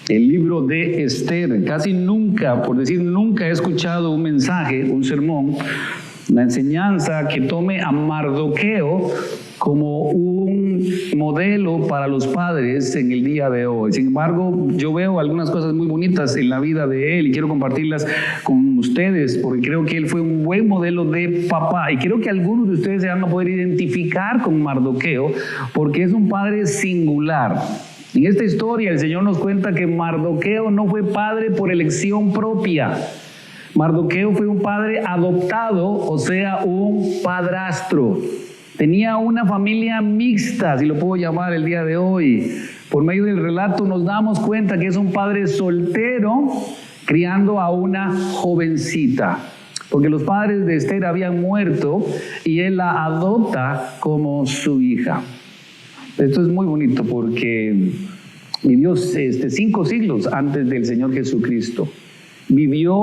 el libro de Esther. Casi nunca, por decir nunca, he escuchado un mensaje, un sermón, una enseñanza que tome a Mardoqueo como un modelo para los padres en el día de hoy. Sin embargo, yo veo algunas cosas muy bonitas en la vida de él y quiero compartirlas con ustedes porque creo que él fue un buen modelo de papá y creo que algunos de ustedes se van a poder identificar con Mardoqueo porque es un padre singular. En esta historia el Señor nos cuenta que Mardoqueo no fue padre por elección propia. Mardoqueo fue un padre adoptado, o sea, un padrastro. Tenía una familia mixta, si lo puedo llamar el día de hoy. Por medio del relato nos damos cuenta que es un padre soltero criando a una jovencita. Porque los padres de Esther habían muerto y él la adopta como su hija. Esto es muy bonito porque vivió 5 siglos antes del Señor Jesucristo. Vivió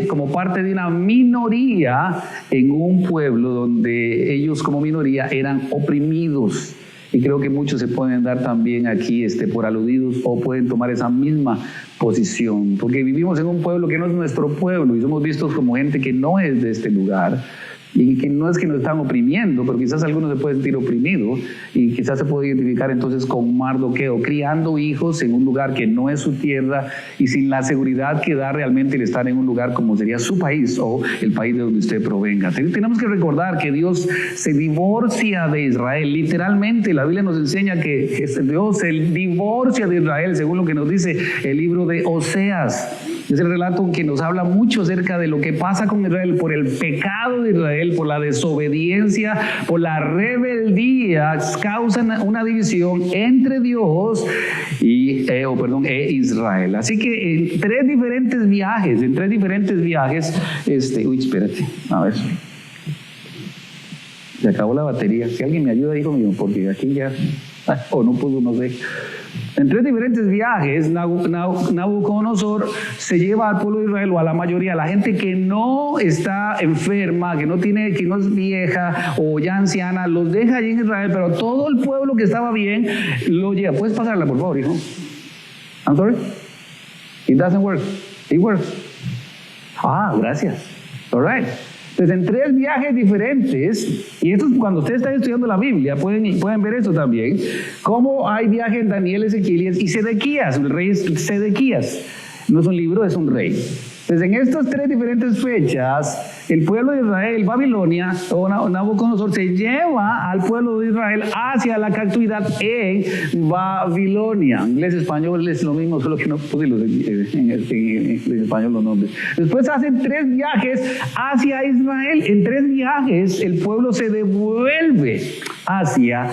como parte de una minoría en un pueblo donde ellos como minoría eran oprimidos. Y creo que muchos se pueden dar también aquí por aludidos o pueden tomar esa misma posición. Porque vivimos en un pueblo que no es nuestro pueblo y somos vistos como gente que no es de este lugar. Y que no es que nos están oprimiendo, pero quizás algunos se pueden sentir oprimidos y quizás se puede identificar entonces con Mardoqueo, criando hijos en un lugar que no es su tierra y sin la seguridad que da realmente el estar en un lugar como sería su país o el país de donde usted provenga. Tenemos que recordar que Dios se divorcia de Israel, literalmente la Biblia nos enseña que Dios se divorcia de Israel, según lo que nos dice el libro de Oseas. Es el relato que nos habla mucho acerca de lo que pasa con Israel por el pecado de Israel, por la desobediencia, por la rebeldía, causan una división entre Dios e Israel. Así que en tres diferentes viajes, espérate, a ver. Se acabó la batería. Si alguien me ayuda, hijo mío, porque aquí ya, o no pudo, no sé. En 3 diferentes viajes, Nabucodonosor se lleva al pueblo de Israel, o a la mayoría, a la gente que no está enferma, que no es vieja o ya anciana, los deja allí en Israel, pero todo el pueblo que estaba bien lo lleva. ¿Puedes pasarla, por favor, hijo? I'm sorry? It doesn't work. It works. Gracias. All right. Entonces, en 3 viajes diferentes, y esto cuando ustedes están estudiando la Biblia, pueden ver esto también, cómo hay viajes en Daniel, Ezequiel y Sedequías, el rey Sedequías. No es un libro, es un rey. Entonces, en estas 3 diferentes fechas, el pueblo de Israel, Babilonia, o Nabucodonosor, se lleva al pueblo de Israel hacia la cautividad en Babilonia. Inglés, español es lo mismo, solo que no puse en español los nombres. Después hacen 3 viajes hacia Israel. En 3 viajes, el pueblo se devuelve hacia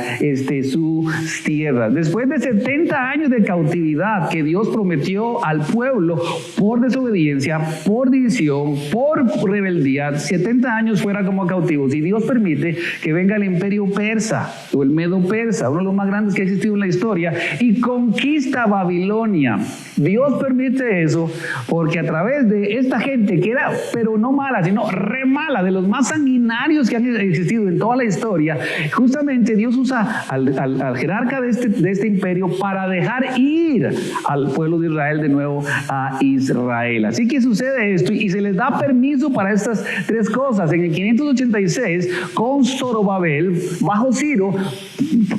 sus tierras. Después de 70 años de cautividad que Dios prometió al pueblo por desobediencia, por división, por rebeldía, 70 años fuera como cautivos, y Dios permite que venga el imperio persa o el medo persa, uno de los más grandes que ha existido en la historia, y conquista Babilonia. Dios permite eso porque a través de esta gente que era, pero no mala, sino re mala, de los más sanguinarios que han existido en toda la historia, justamente Dios usa al jerarca de este imperio para dejar ir al pueblo de Israel de nuevo a Israel. Así que sucede esto y se les da permiso para estas 3 cosas. En el 586, con Zorobabel, bajo Ciro,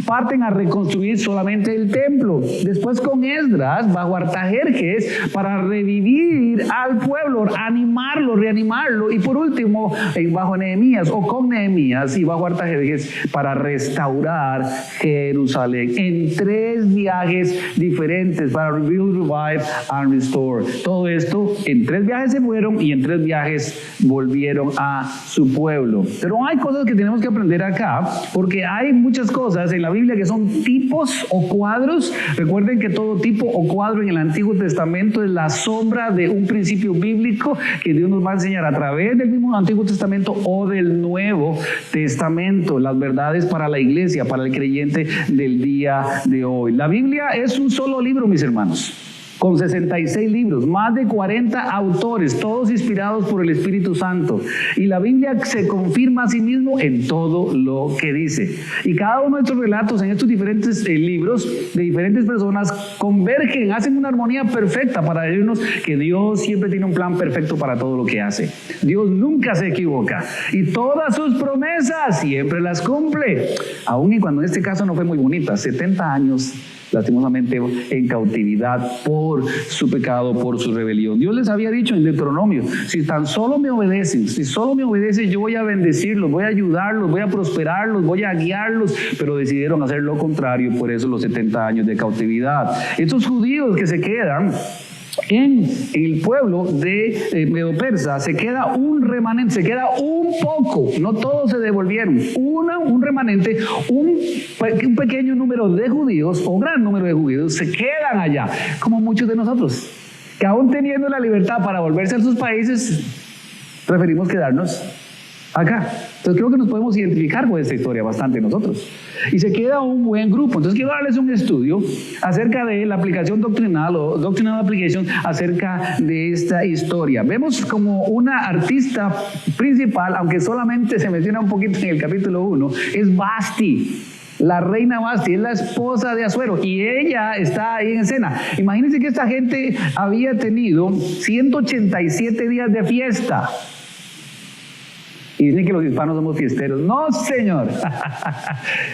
parten a reconstruir solamente el templo. Después con Esdras, bajo Artajerjes, para revivir al pueblo, animarlo, reanimarlo. Y por último, bajo Nehemías, o con Nehemías y bajo Artajerjes, para restaurar Jerusalén. En 3 viajes diferentes, para rebuild, revive and restore. Todo esto, en 3 viajes se fueron y en 3 viajes volvieron a su pueblo. Pero hay cosas que tenemos que aprender acá, porque hay muchas cosas en la Biblia que son tipos o cuadros. Recuerden que todo tipo o cuadro en el Antiguo Testamento es la sombra de un principio bíblico que Dios nos va a enseñar a través del mismo Antiguo Testamento o del Nuevo Testamento, las verdades para la iglesia, para el creyente del día de hoy. La Biblia es un solo libro, mis hermanos. con 66 libros, más de 40 autores, todos inspirados por el Espíritu Santo. Y la Biblia se confirma a sí mismo en todo lo que dice. Y cada uno de estos relatos en estos diferentes libros de diferentes personas convergen, hacen una armonía perfecta para decirnos que Dios siempre tiene un plan perfecto para todo lo que hace. Dios nunca se equivoca y todas sus promesas siempre las cumple. Aun y cuando en este caso no fue muy bonita, 70 años lastimosamente en cautividad por su pecado, por su rebelión. Dios les había dicho en Deuteronomio, si tan solo me obedecen, yo voy a bendecirlos, voy a ayudarlos, voy a prosperarlos, voy a guiarlos, pero decidieron hacer lo contrario, por eso los 70 años de cautividad. Estos judíos que se quedan en el pueblo de Medo-Persa, se queda un remanente, se queda un poco, no todos se devolvieron, un remanente, un pequeño número de judíos o gran número de judíos se quedan allá, como muchos de nosotros, que aún teniendo la libertad para volverse a sus países, preferimos quedarnos acá. Entonces creo que nos podemos identificar con esta historia bastante nosotros. Y se queda un buen grupo. Entonces quiero darles un estudio acerca de la aplicación doctrinal o doctrinal application acerca de esta historia. Vemos como una artista principal, aunque solamente se menciona un poquito en el capítulo 1, es Vasti. La reina Vasti es la esposa de Asuero y ella está ahí en escena. Imagínense que esta gente había tenido 187 días de fiesta. Y dicen que los hispanos somos fiesteros. No, señor.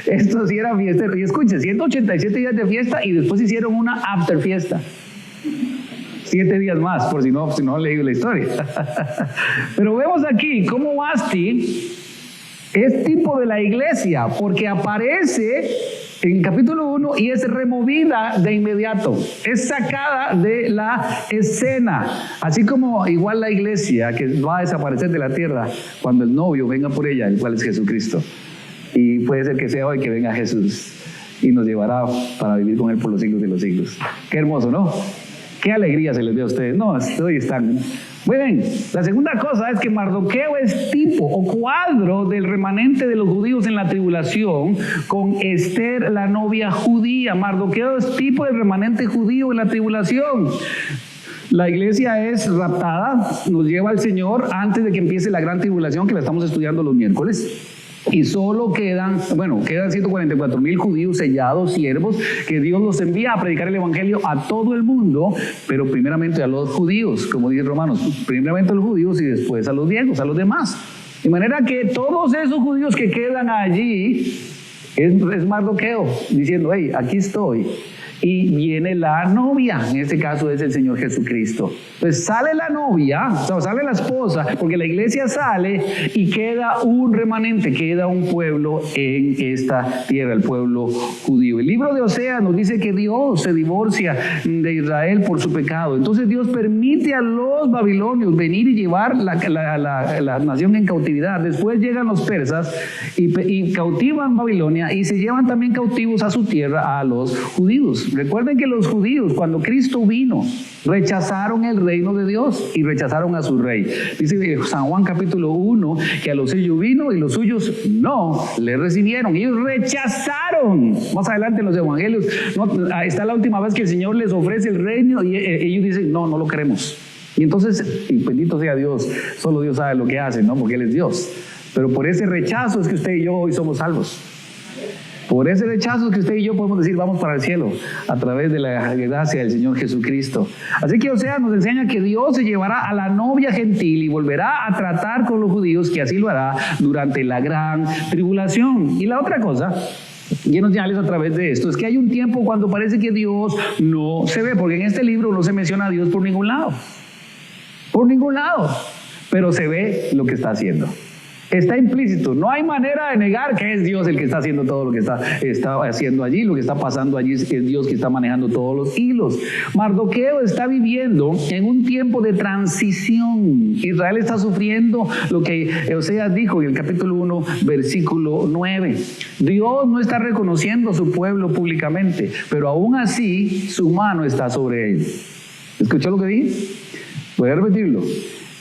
Esto sí era fiestero. Y escuchen, 187 días de fiesta y después hicieron una after fiesta. 7 días más, por si no han leído la historia. Pero vemos aquí cómo Vasti es tipo de la iglesia, porque aparece en capítulo 1 y es removida de inmediato, es sacada de la escena, así como igual la iglesia que va a desaparecer de la tierra cuando el novio venga por ella, el cual es Jesucristo. Y puede ser que sea hoy que venga Jesús y nos llevará para vivir con Él por los siglos de los siglos. Qué hermoso, ¿no? Qué alegría se les ve a ustedes. No, hoy están... Muy bien, la segunda cosa es que Mardoqueo es tipo o cuadro del remanente de los judíos en la tribulación con Esther, la novia judía. Mardoqueo es tipo del remanente judío en la tribulación. La iglesia es raptada, nos lleva al Señor antes de que empiece la gran tribulación que la estamos estudiando los miércoles. Y solo quedan 144,000 judíos sellados, siervos, que Dios los envía a predicar el evangelio a todo el mundo, pero primeramente a los judíos, como dice Romanos, primeramente a los judíos y después a los griegos, a los demás. De manera que todos esos judíos que quedan allí, es Mardoqueo diciendo, hey, aquí estoy. Y viene la novia, en este caso es el Señor Jesucristo. Pues sale la novia, o sea, sale la esposa, porque la iglesia sale y queda un remanente, queda un pueblo en esta tierra, el pueblo judío. El libro de Oseas nos dice que Dios se divorcia de Israel por su pecado. Entonces Dios permite a los babilonios venir y llevar la nación en cautividad. Después llegan los persas y cautivan Babilonia y se llevan también cautivos a su tierra a los judíos. Recuerden que los judíos, cuando Cristo vino, rechazaron el reino de Dios y rechazaron a su rey. Dice San Juan capítulo 1 que a los suyos vino y los suyos no le recibieron. Ellos rechazaron. Más adelante en los evangelios está la última vez que el Señor les ofrece el reino y ellos dicen no lo queremos. Y entonces, bendito sea Dios, solo Dios sabe lo que hace, ¿no? Porque Él es Dios. Pero por ese rechazo es que usted y yo hoy somos salvos. Por ese rechazo que usted y yo podemos decir vamos para el cielo a través de la gracia del Señor Jesucristo. Así que Oseas nos enseña que Dios se llevará a la novia gentil y volverá a tratar con los judíos, que así lo hará durante la gran tribulación. Y la otra cosa, llenos de señales a través de esto, es que hay un tiempo cuando parece que Dios no se ve, porque en este libro no se menciona a Dios por ningún lado, pero se ve lo que está haciendo. Está implícito, no hay manera de negar que es Dios el que está haciendo todo lo que está haciendo allí, lo que está pasando allí es Dios que está manejando todos los hilos. Mardoqueo está viviendo en un tiempo de transición. Israel está sufriendo lo que Oseas dijo en el capítulo 1, versículo 9. Dios no está reconociendo a su pueblo públicamente, pero aún así su mano está sobre él. ¿Escuchó lo que dije? Voy a repetirlo.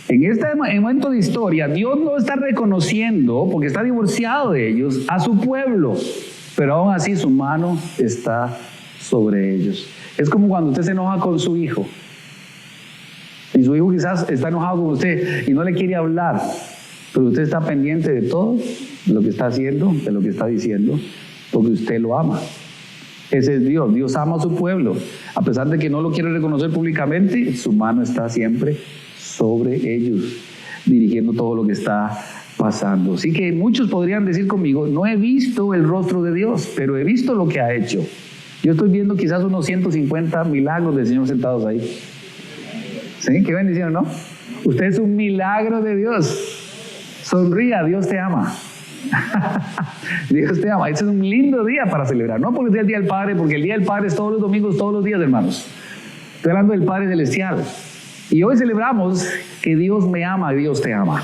En este momento de historia, Dios no está reconociendo, porque está divorciado de ellos, a su pueblo, pero aún así su mano está sobre ellos. Es como cuando usted se enoja con su hijo. Y su hijo quizás está enojado con usted y no le quiere hablar, pero usted está pendiente de todo lo que está haciendo, de lo que está diciendo, porque usted lo ama. Ese es Dios. Dios ama a su pueblo. A pesar de que no lo quiere reconocer públicamente, su mano está siempre sobre ellos, dirigiendo todo lo que está pasando. Así que muchos podrían decir conmigo, no he visto el rostro de Dios, pero he visto lo que ha hecho. Yo estoy viendo quizás unos 150 milagros del Señor sentados ahí. ¿Sí? Qué bendición, ¿no? Usted es un milagro de Dios. Sonría, Dios te ama. Dios te ama. Este es un lindo día para celebrar. No porque sea el Día del Padre, porque el Día del Padre es todos los domingos, todos los días, hermanos. Estoy hablando del Padre Celestial. Y hoy celebramos que Dios me ama y Dios te ama.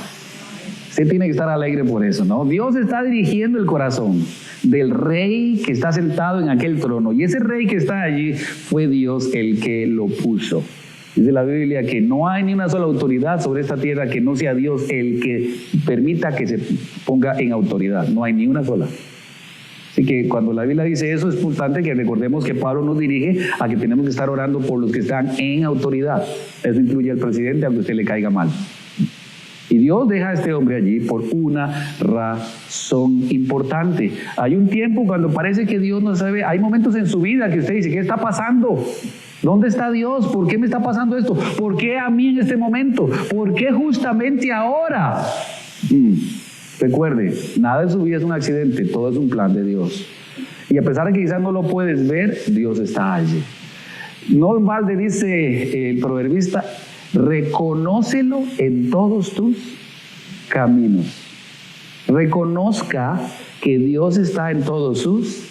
Usted tiene que estar alegre por eso, ¿no? Dios está dirigiendo el corazón del rey que está sentado en aquel trono. Y ese rey que está allí fue Dios el que lo puso. Dice la Biblia que no hay ni una sola autoridad sobre esta tierra que no sea Dios el que permita que se ponga en autoridad. No hay ni una sola. Así que cuando la Biblia dice eso, es importante que recordemos que Pablo nos dirige a que tenemos que estar orando por los que están en autoridad. Eso incluye al presidente, aunque a usted le caiga mal. Y Dios deja a este hombre allí por una razón importante. Hay un tiempo cuando parece que Dios no sabe, hay momentos en su vida que usted dice, ¿qué está pasando? ¿Dónde está Dios? ¿Por qué me está pasando esto? ¿Por qué a mí en este momento? ¿Por qué justamente ahora? Recuerde, nada en su vida es un accidente, todo es un plan de Dios. Y a pesar de que quizás no lo puedes ver, Dios está allí. No en balde dice el proverbista, reconócelo en todos tus caminos. Reconozca que Dios está en todos sus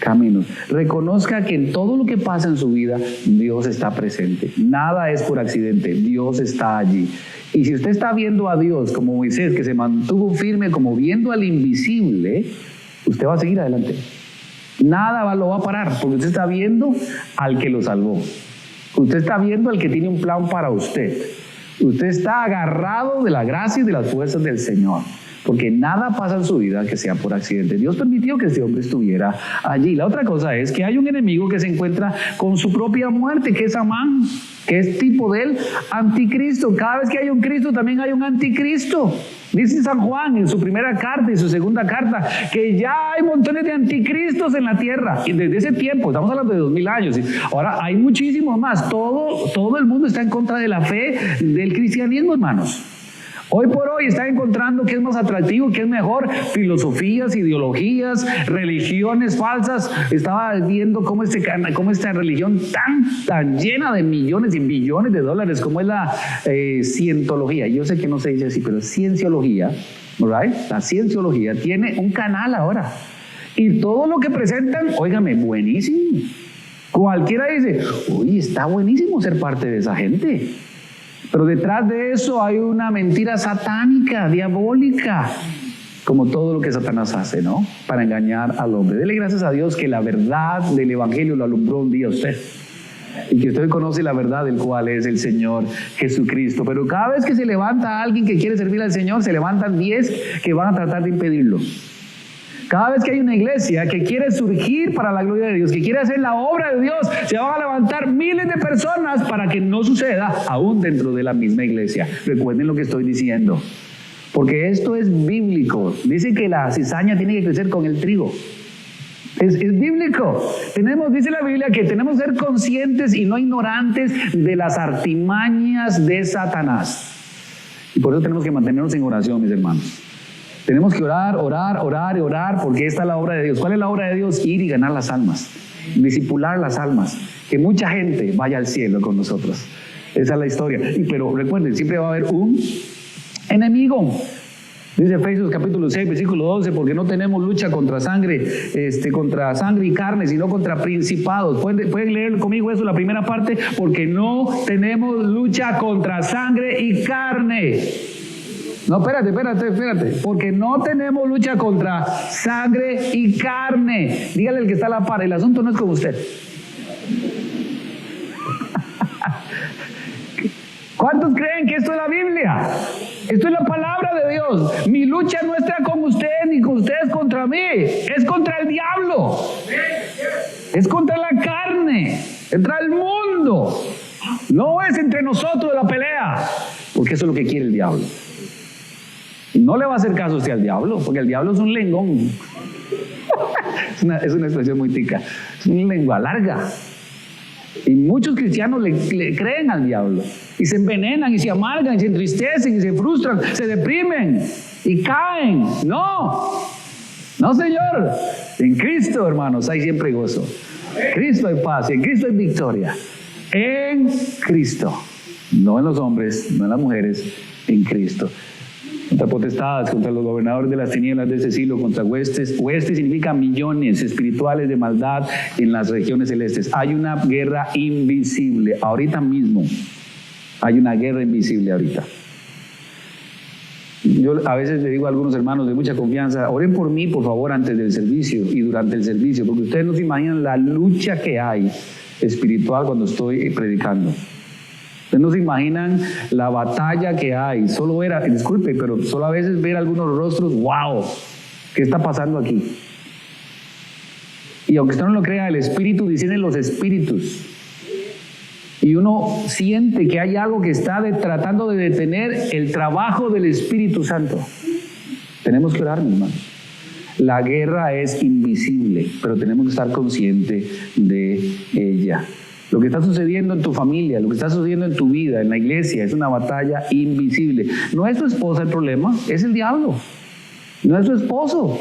caminos. Reconozca que en todo lo que pasa en su vida, Dios está presente. Nada es por accidente, Dios está allí. Y si usted está viendo a Dios como Moisés, que se mantuvo firme como viendo al invisible, usted va a seguir adelante. Nada lo va a parar, porque usted está viendo al que lo salvó. Usted está viendo al que tiene un plan para usted. Usted está agarrado de la gracia y de las fuerzas del Señor. Porque nada pasa en su vida que sea por accidente. Dios permitió que este hombre estuviera allí. La otra cosa es que hay un enemigo que se encuentra con su propia muerte, que es Amán, que es tipo del anticristo. Cada vez que hay un Cristo, también hay un anticristo. Dice San Juan en su primera carta y su segunda carta que ya hay montones de anticristos en la tierra. Y desde ese tiempo, estamos hablando de 2000 años. Ahora hay muchísimos más. Todo el mundo está en contra de la fe del cristianismo, hermanos. Hoy por hoy están encontrando que es más atractivo, que es mejor, filosofías, ideologías, religiones falsas. Estaba viendo cómo esta religión tan llena de millones y billones de dólares, como es la cientología. Yo sé que no se dice así, pero cienciología, right? La cienciología tiene un canal ahora. Y todo lo que presentan, óigame, buenísimo. Cualquiera dice, uy, está buenísimo ser parte de esa gente. Pero detrás de eso hay una mentira satánica, diabólica, como todo lo que Satanás hace, ¿no? Para engañar al hombre. Dele gracias a Dios que la verdad del Evangelio lo alumbró un día a usted. Y que usted conoce la verdad del cual es el Señor Jesucristo. Pero cada vez que se levanta alguien que quiere servir al Señor, se levantan 10 que van a tratar de impedirlo. Cada vez que hay una iglesia que quiere surgir para la gloria de Dios, que quiere hacer la obra de Dios, se van a levantar miles de personas para que no suceda aún dentro de la misma iglesia. Recuerden lo que estoy diciendo, porque esto es bíblico. Dice que la cizaña tiene que crecer con el trigo. Es bíblico. Dice la Biblia que tenemos que ser conscientes y no ignorantes de las artimañas de Satanás. Y por eso tenemos que mantenernos en oración, mis hermanos. Tenemos que orar, porque esta es la obra de Dios. ¿Cuál es la obra de Dios? Ir y ganar las almas, discipular las almas, que mucha gente vaya al cielo con nosotros. Esa es la historia. Pero recuerden, siempre va a haber un enemigo. Dice Efesios capítulo 6, versículo 12, porque no tenemos lucha contra sangre y carne, sino contra principados. ¿Pueden leer conmigo eso, la primera parte? Porque no tenemos lucha contra sangre y carne. No, espérate. Porque no tenemos lucha contra sangre y carne. Dígale al que está a la par, el asunto no es con usted. ¿Cuántos creen que esto es la Biblia? Esto es la palabra de Dios. Mi lucha no está con ustedes ni con ustedes contra mí. Es contra el diablo. Es contra la carne. Entra al mundo. No es entre nosotros la pelea, porque eso es lo que quiere el diablo. Y no le va a hacer caso usted al diablo, porque el diablo es un lengón. Es una expresión muy tica. Es una lengua larga. Y muchos cristianos le creen al diablo. Y se envenenan, y se amargan, y se entristecen, y se frustran, se deprimen, y caen. No, Señor. En Cristo, hermanos, hay siempre gozo. En Cristo hay paz, y en Cristo hay victoria. En Cristo. No en los hombres, no en las mujeres, en Cristo. Contra potestades, contra los gobernadores de las tinieblas de este siglo, contra huestes. Huestes significa millones espirituales de maldad en las regiones celestes. Hay una guerra invisible, ahorita mismo. Hay una guerra invisible ahorita. Yo a veces le digo a algunos hermanos de mucha confianza, oren por mí, por favor, antes del servicio y durante el servicio, porque ustedes no se imaginan la lucha que hay espiritual cuando estoy predicando. Ustedes no se imaginan la batalla que hay. Solo ver, disculpe, pero solo a veces ver algunos rostros, wow, ¿qué está pasando aquí? Y aunque usted no lo crea, el Espíritu discierne los espíritus. Y uno siente que hay algo que está tratando de detener el trabajo del Espíritu Santo. Tenemos que orar, mis hermanos. La guerra es invisible, pero tenemos que estar conscientes de ella. Lo que está sucediendo en tu familia, lo que está sucediendo en tu vida, en la iglesia, es una batalla invisible. No es tu esposa el problema, es el diablo. No es tu esposo,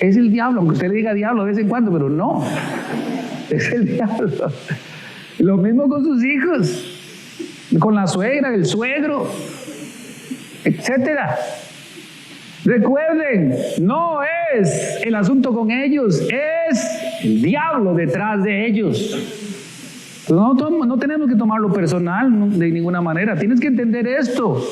es el diablo. Aunque usted le diga diablo de vez en cuando, pero no, es el diablo. Lo mismo con sus hijos, con la suegra, el suegro, etcétera. Recuerden, no es el asunto con ellos, es el diablo detrás de ellos. No tenemos que tomarlo personal de ninguna manera. Tienes que entender esto.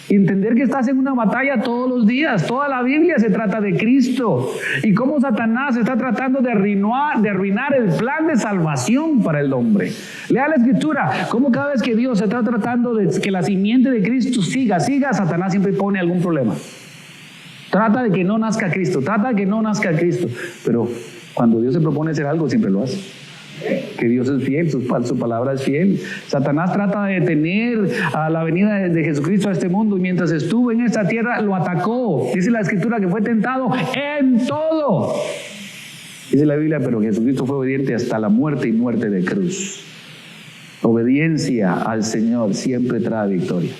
Entender que estás en una batalla todos los días. Toda la Biblia se trata de Cristo. Y cómo Satanás está tratando de arruinar el plan de salvación para el hombre. Lea la Escritura. Cómo cada vez que Dios está tratando de que la simiente de Cristo siga, Satanás siempre pone algún problema. Trata de que no nazca Cristo. Pero cuando Dios se propone hacer algo, siempre lo hace. Que Dios es fiel, su palabra es fiel. Satanás trata de detener a la venida de Jesucristo a este mundo, y mientras estuvo en esta tierra lo atacó. Dice la Escritura que fue tentado en todo. Dice la Biblia, pero Jesucristo fue obediente hasta la muerte y muerte de cruz. Obediencia al Señor siempre trae victoria.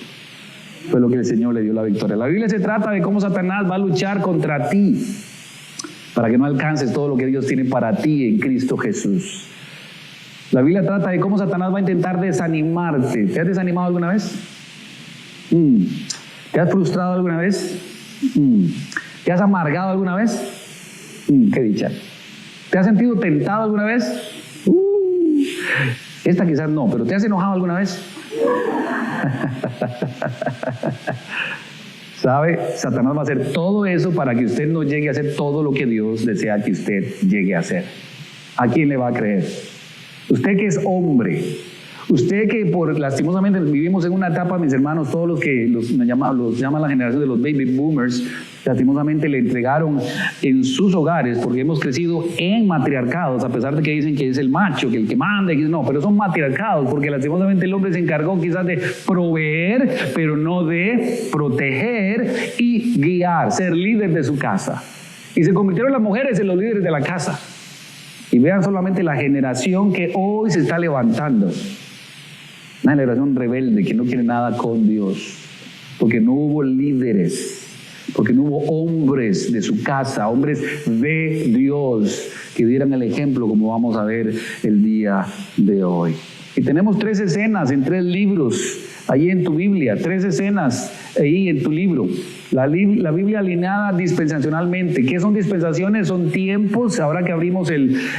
Fue lo que el Señor le dio la victoria. La Biblia se trata de cómo Satanás va a luchar contra ti para que no alcances todo lo que Dios tiene para ti en Cristo Jesús. La Biblia trata de cómo Satanás va a intentar desanimarte. ¿Te has desanimado alguna vez? ¿Te has frustrado alguna vez? ¿Te has amargado alguna vez? ¡Qué dicha! ¿Te has sentido tentado alguna vez? Esta quizás no, pero ¿te has enojado alguna vez? ¿Sabe? Satanás va a hacer todo eso para que usted no llegue a hacer todo lo que Dios desea que usted llegue a hacer. ¿A quién le va a creer? Usted que es hombre, usted que lastimosamente vivimos en una etapa, mis hermanos, todos los que los llama la generación de los baby boomers, lastimosamente le entregaron en sus hogares, porque hemos crecido en matriarcados, a pesar de que dicen que es el macho, que el que manda, no, pero son matriarcados, porque lastimosamente el hombre se encargó quizás de proveer, pero no de proteger y guiar, ser líder de su casa. Y se convirtieron las mujeres en los líderes de la casa. Y vean solamente la generación que hoy se está levantando. Una generación rebelde que no quiere nada con Dios. Porque no hubo líderes. Porque no hubo hombres de su casa, hombres de Dios, que dieran el ejemplo como vamos a ver el día de hoy. Y tenemos 3 escenas en 3 libros, ahí en tu Biblia, 3 escenas ahí en tu libro. La Biblia alineada dispensacionalmente. ¿Qué son dispensaciones? Son tiempos. Ahora que abrimos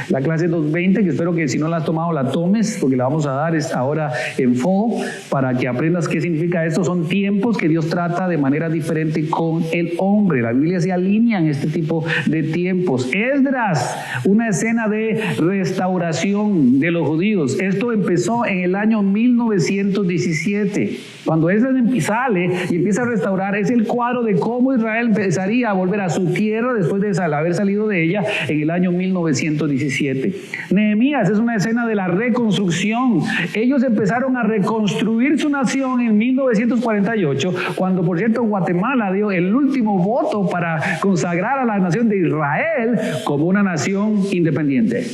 la clase 220, que espero que si no la has tomado la tomes, porque la vamos a dar ahora en FO, para que aprendas qué significa esto. Son tiempos que Dios trata de manera diferente con el hombre. La Biblia se alinea en este tipo de tiempos. Esdras, una escena de restauración de los judíos. Esto empezó en el año 1917. este. Cuando Esdras sale y empieza a restaurar, es el cuadro de cómo Israel empezaría a volver a su tierra después de haber salido de ella en el año 1917. Nehemías es una escena de la reconstrucción. Ellos empezaron a reconstruir su nación en 1948, cuando por cierto Guatemala dio el último voto para consagrar a la nación de Israel como una nación independiente.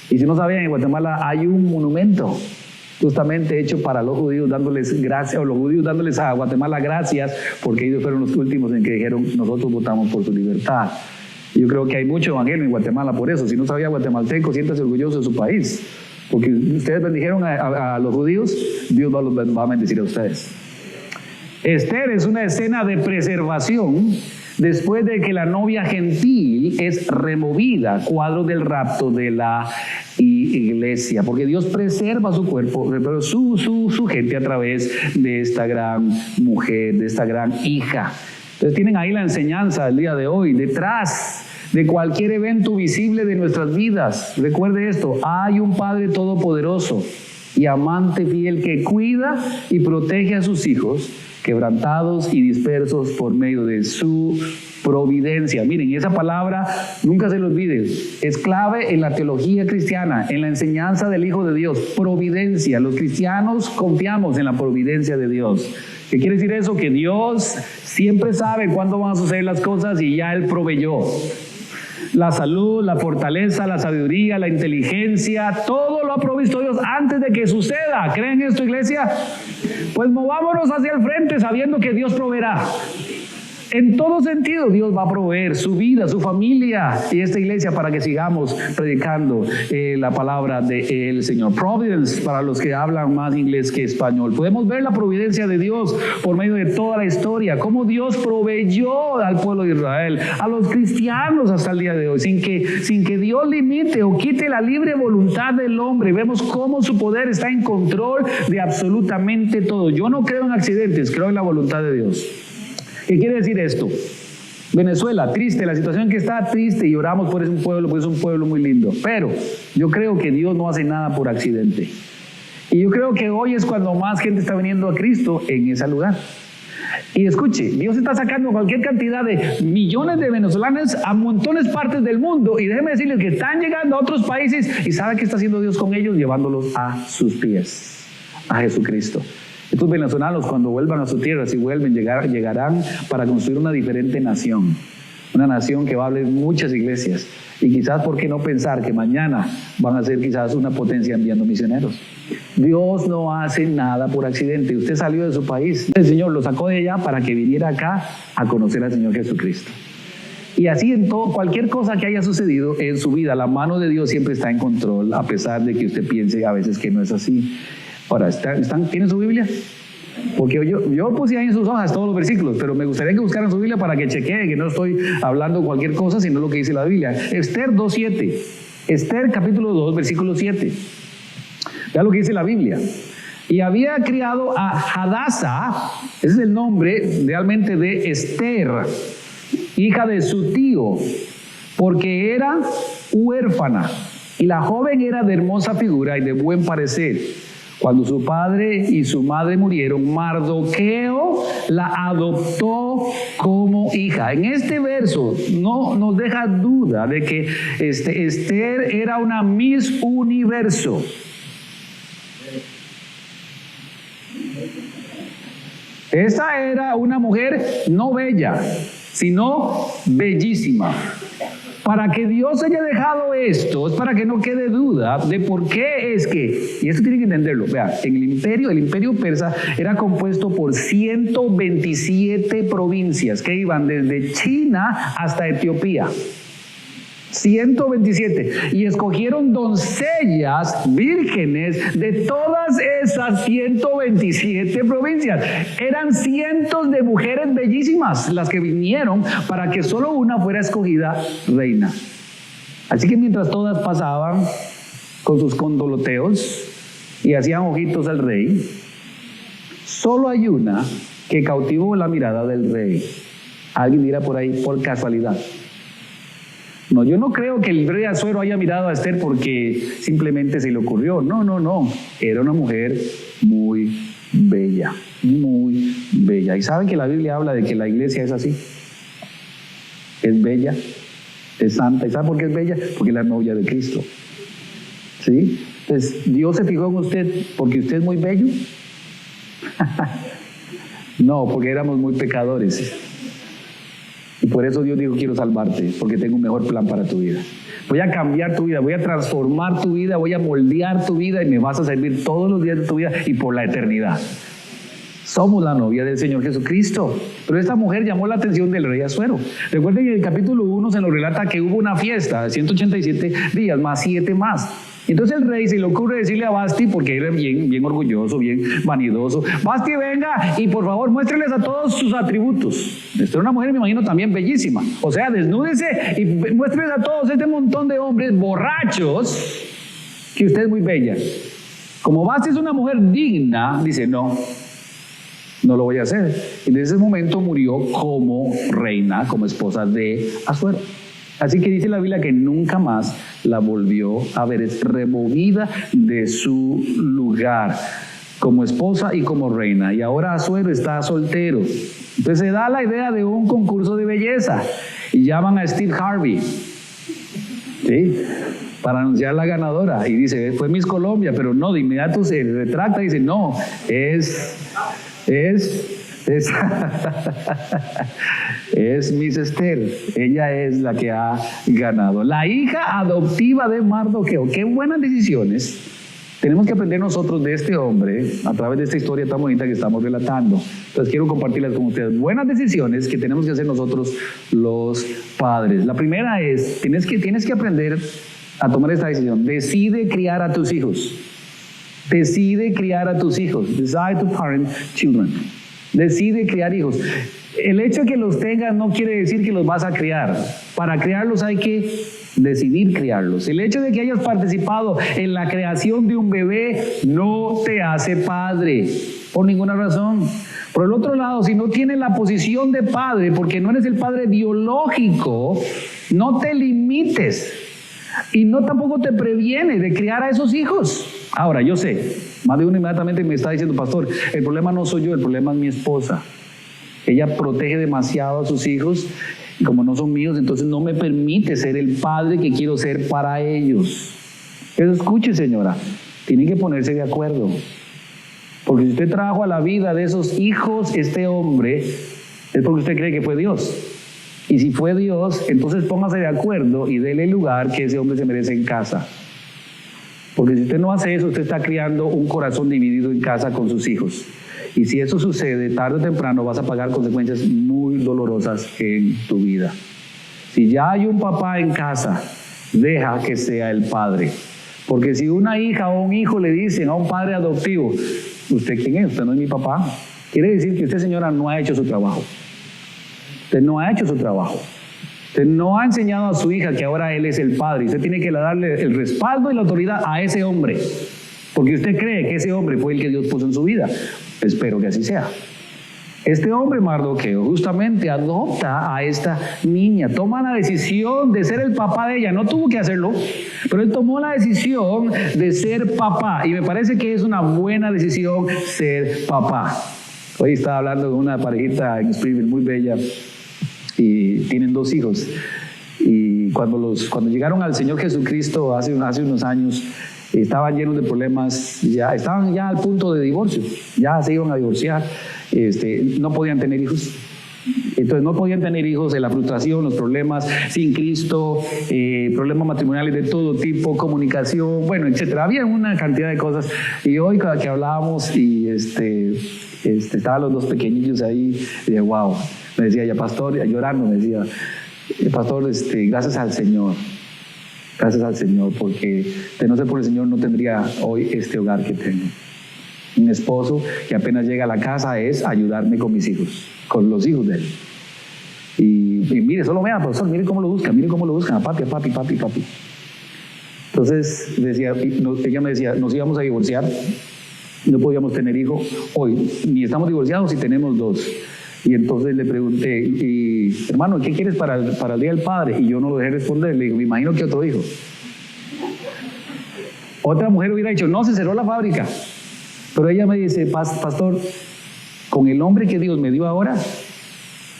Y si no sabían, en Guatemala hay un monumento justamente hecho para los judíos, dándoles gracias, o los judíos dándoles a Guatemala gracias, porque ellos fueron los últimos en que dijeron, nosotros votamos por su libertad. Yo creo que hay mucho evangelio en Guatemala por eso. Si no sabía guatemalteco, siéntase orgulloso de su país, porque ustedes bendijeron a los judíos, Dios va a bendecir a ustedes. Esther es una escena de preservación después de que la novia gentil es removida, cuadro del rapto de la iglesia, porque Dios preserva su cuerpo, pero su gente a través de esta gran mujer, de esta gran hija. Entonces tienen ahí la enseñanza del día de hoy. Detrás de cualquier evento visible de nuestras vidas, recuerde esto: hay un Padre todopoderoso y amante fiel que cuida y protege a sus hijos, quebrantados y dispersos por medio de su providencia. Miren, esa palabra nunca se lo olviden, es clave en la teología cristiana, en la enseñanza del Hijo de Dios. Providencia. Los cristianos confiamos en la providencia de Dios. ¿Qué quiere decir eso? Que Dios siempre sabe cuándo van a suceder las cosas y ya Él proveyó. La salud, la fortaleza, la sabiduría, la inteligencia, todo lo ha provisto Dios antes de que suceda. ¿Creen esto, iglesia? Pues movámonos hacia el frente sabiendo que Dios proveerá. En todo sentido, Dios va a proveer su vida, su familia y esta iglesia para que sigamos predicando la palabra del Señor. Providence, para los que hablan más inglés que español. Podemos ver la providencia de Dios por medio de toda la historia, cómo Dios proveyó al pueblo de Israel, a los cristianos hasta el día de hoy, sin que Dios limite o quite la libre voluntad del hombre. Vemos cómo su poder está en control de absolutamente todo. Yo no creo en accidentes, creo en la voluntad de Dios. ¿Qué quiere decir esto? Venezuela, triste, la situación que está triste, y oramos por ese pueblo, porque es un pueblo muy lindo. Pero yo creo que Dios no hace nada por accidente. Y yo creo que hoy es cuando más gente está viniendo a Cristo en ese lugar. Y escuche, Dios está sacando cualquier cantidad de millones de venezolanos a montones partes del mundo. Y déjeme decirles que están llegando a otros países. ¿Y sabe qué está haciendo Dios con ellos? Llevándolos a sus pies, a Jesucristo. Estos venezolanos, cuando vuelvan a su tierra, si vuelven, llegarán para construir una diferente nación. Una nación que va a abrir muchas iglesias. Y quizás, ¿por qué no pensar que mañana van a ser quizás una potencia enviando misioneros? Dios no hace nada por accidente. Usted salió de su país, el Señor lo sacó de allá para que viniera acá a conocer al Señor Jesucristo. Y así en todo, cualquier cosa que haya sucedido en su vida, la mano de Dios siempre está en control, a pesar de que usted piense a veces que no es así. Ahora, ¿tienen su Biblia? Porque yo puse ahí en sus hojas todos los versículos, pero me gustaría que buscaran su Biblia para que chequeen que no estoy hablando cualquier cosa, sino lo que dice la Biblia. Esther 2:7. Esther capítulo 2, versículo 7. Vea lo que dice la Biblia. Y había criado a Hadasa, ese es el nombre realmente de Esther, hija de su tío, porque era huérfana, y la joven era de hermosa figura y de buen parecer. Cuando su padre y su madre murieron, Mardoqueo la adoptó como hija. En este verso no nos deja duda de que Esther era una Miss Universo. Esa era una mujer no bella, sino bellísima. Para que Dios haya dejado esto, es para que no quede duda de por qué es que, y esto tienen que entenderlo, vean, en el imperio persa era compuesto por 127 provincias que iban desde China hasta Etiopía. 127. Y escogieron doncellas vírgenes de todas esas 127 provincias. Eran cientos de mujeres bellísimas las que vinieron para que solo una fuera escogida reina. Así que mientras todas pasaban con sus condoloteos y hacían ojitos al rey, solo hay una que cautivó la mirada del rey. Alguien dirá por ahí, por casualidad. No, yo no creo que el rey Asuero haya mirado a Esther porque simplemente se le ocurrió. No. Era una mujer muy bella. bella. Y saben que la Biblia habla de que la iglesia es así. Es bella, es santa. ¿Y saben por qué es bella? Porque es la novia de Cristo. ¿Sí? Entonces, ¿Dios se fijó en usted porque usted es muy bello? No, porque éramos muy pecadores. Y por eso Dios dijo, quiero salvarte, porque tengo un mejor plan para tu vida. Voy a cambiar tu vida, voy a transformar tu vida, voy a moldear tu vida y me vas a servir todos los días de tu vida y por la eternidad. Somos la novia del Señor Jesucristo. Pero esta mujer llamó la atención del rey Asuero. Recuerden que en el capítulo 1 se nos relata que hubo una fiesta de 187 días, más 7 más. Entonces el rey se le ocurre decirle a Vasti, porque era bien orgulloso, bien vanidoso: Vasti, venga y por favor muéstreles a todos sus atributos. Esta era una mujer, me imagino, también bellísima. O sea, desnúdese y muéstreles a todos este montón de hombres borrachos que usted es muy bella. Como Vasti es una mujer digna, dice, no lo voy a hacer. Y en ese momento murió como reina, como esposa de Asuero. Así que dice la Biblia que nunca más la volvió a ver, es removida de su lugar como esposa y como reina. Y ahora Asuero está soltero. Entonces se da la idea de un concurso de belleza y llaman a Steve Harvey, ¿sí?, para anunciar la ganadora. Y dice, fue Miss Colombia, pero no, de inmediato se retracta y dice, no, es Miss Esther. Ella es la que ha ganado. La hija adoptiva de Mardoqueo. Qué buenas decisiones tenemos que aprender nosotros de este hombre a través de esta historia tan bonita que estamos relatando. Entonces quiero compartirlas con ustedes. Buenas decisiones que tenemos que hacer nosotros los padres. La primera es, tienes que aprender a tomar esta decisión. Decide criar a tus hijos. Decide criar a tus hijos. Decide to parent children. Decide criar hijos. El hecho de que los tengas no quiere decir que los vas a criar. Para criarlos hay que decidir criarlos. El hecho de que hayas participado en la creación de un bebé no te hace padre, por ninguna razón. Por el otro lado, si no tienes la posición de padre, porque no eres el padre biológico, no te limites y no tampoco te previene de criar a esos hijos. Ahora, yo sé, más de uno inmediatamente me está diciendo, pastor, el problema no soy yo, el problema es mi esposa. Ella protege demasiado a sus hijos y como no son míos, entonces no me permite ser el padre que quiero ser para ellos. Pero escuche, señora, tienen que ponerse de acuerdo. Porque si usted trajo a la vida de esos hijos este hombre, es porque usted cree que fue Dios. Y si fue Dios, entonces póngase de acuerdo y déle el lugar que ese hombre se merece en casa. Porque si usted no hace eso, usted está criando un corazón dividido en casa con sus hijos. Y si eso sucede, tarde o temprano vas a pagar consecuencias muy dolorosas en tu vida. Si ya hay un papá en casa, deja que sea el padre. Porque si una hija o un hijo le dicen a un padre adoptivo, ¿usted quién es? Usted no es mi papá. Quiere decir que usted, señora, no ha hecho su trabajo. Usted no ha hecho su trabajo. Usted no ha enseñado a su hija que ahora él es el padre. Usted tiene que darle el respaldo y la autoridad a ese hombre. Porque usted cree que ese hombre fue el que Dios puso en su vida. Espero que así sea. Este hombre Mardoqueo justamente adopta a esta niña, toma la decisión de ser el papá de ella. No tuvo que hacerlo, pero él tomó la decisión de ser papá. Y me parece que es una buena decisión ser papá. Hoy estaba hablando con una parejita en Springfield muy bella y tienen 2 hijos. Y cuando llegaron al Señor Jesucristo hace unos años, estaban llenos de problemas, estaban ya al punto de divorcio, ya se iban a divorciar, no podían tener hijos. Entonces no podían tener hijos, la frustración, los problemas sin Cristo, problemas matrimoniales de todo tipo, comunicación, bueno, etcétera. Había una cantidad de cosas. Y hoy que hablábamos y estaban los 2 pequeñillos ahí, y dije, wow, me decía ya, pastor, llorando, me decía, pastor, gracias al Señor. Gracias al Señor, porque de no ser por el Señor no tendría hoy este hogar que tengo. Un esposo que apenas llega a la casa es ayudarme con mis hijos, con los hijos de él. Y mire, solo vea, pastor, mire cómo lo buscan, a papi. Entonces ella me decía, nos íbamos a divorciar, no podíamos tener hijo hoy, ni estamos divorciados y tenemos 2. Y entonces le pregunté, hermano, ¿qué quieres para el Día del Padre? Y yo no lo dejé responder, le digo, me imagino que otro hijo. Otra mujer hubiera dicho, no, se cerró la fábrica. Pero ella me dice, pastor, con el hombre que Dios me dio ahora,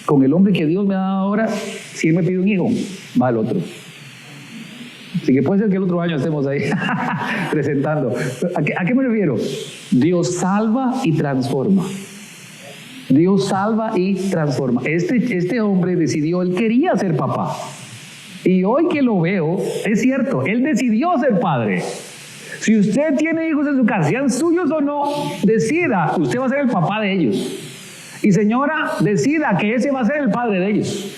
con el hombre que Dios me ha dado ahora, si Él me pide un hijo, va al otro. Así que puede ser que el otro año estemos ahí presentando. ¿A qué me refiero? Dios salva y transforma. Dios salva y transforma. Este hombre decidió, él quería ser papá. Y hoy que lo veo, es cierto, él decidió ser padre. Si usted tiene hijos en su casa, sean suyos o no, decida, usted va a ser el papá de ellos. Y señora, decida que ese va a ser el padre de ellos.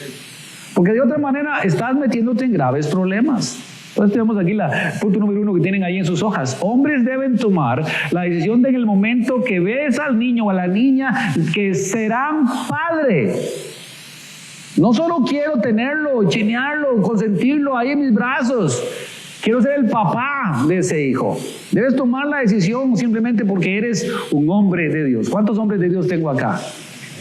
Porque de otra manera estás metiéndote en graves problemas. Entonces tenemos aquí el punto número 1 que tienen ahí en sus hojas. Hombres deben tomar la decisión de en el momento que ves al niño o a la niña que serán padres. No solo quiero tenerlo, chinearlo, consentirlo ahí en mis brazos. Quiero ser el papá de ese hijo. Debes tomar la decisión simplemente porque eres un hombre de Dios. ¿Cuántos hombres de Dios tengo acá?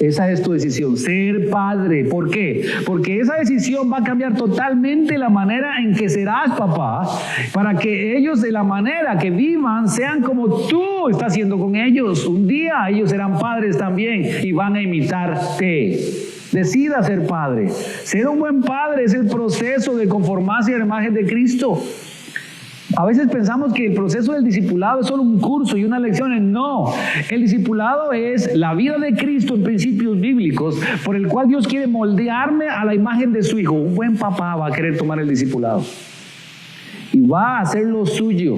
Esa es tu decisión, ser padre. ¿Por qué? Porque esa decisión va a cambiar totalmente la manera en que serás papá, para que ellos de la manera que vivan sean como tú estás haciendo con ellos. Un día ellos serán padres también y van a imitarte. Decida ser padre. Ser un buen padre es el proceso de conformarse a la imagen de Cristo. A veces pensamos que el proceso del discipulado es solo un curso y unas lecciones. No, el discipulado es la vida de Cristo en principios bíblicos, por el cual Dios quiere moldearme a la imagen de su Hijo. Un buen papá va a querer tomar el discipulado y va a hacer lo suyo.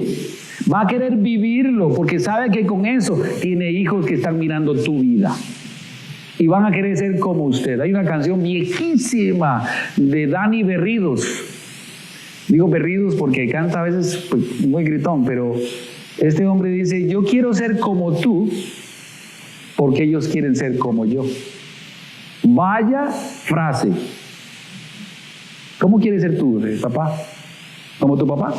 Va a querer vivirlo porque sabe que con eso tiene hijos que están mirando tu vida. Y van a querer ser como usted. Hay una canción viejísima de Dani Berridos. Digo Berridos porque canta a veces pues, muy gritón, pero este hombre dice, yo quiero ser como tú porque ellos quieren ser como yo. Vaya frase. ¿Cómo quieres ser tú, papá? ¿Como tu papá?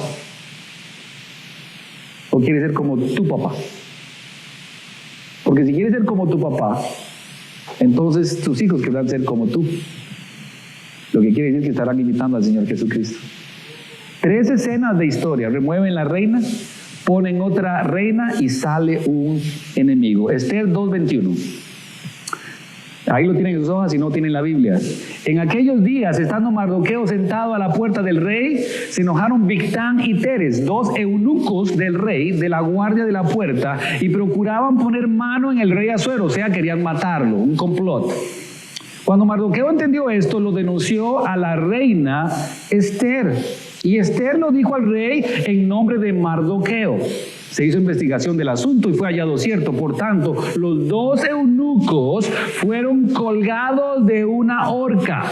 ¿O quieres ser como tu papá? Porque si quieres ser como tu papá, entonces tus hijos querrán ser como tú. Lo que quiere decir que estarán imitando al Señor Jesucristo. 3 escenas de historia. Remueven la reina, ponen otra reina y sale un enemigo. Esther 2:21. Ahí lo tienen en sus hojas si no tienen la Biblia. En aquellos días, estando Mardoqueo sentado a la puerta del rey, se enojaron Bigtán y Teres, 2 eunucos del rey, de la guardia de la puerta, y procuraban poner mano en el rey Asuero, o sea, querían matarlo, un complot. Cuando Mardoqueo entendió esto, lo denunció a la reina Esther. Y Esther lo dijo al rey en nombre de Mardoqueo. Se hizo investigación del asunto y fue hallado cierto. Por tanto, los 2 eunucos fueron colgados de una horca.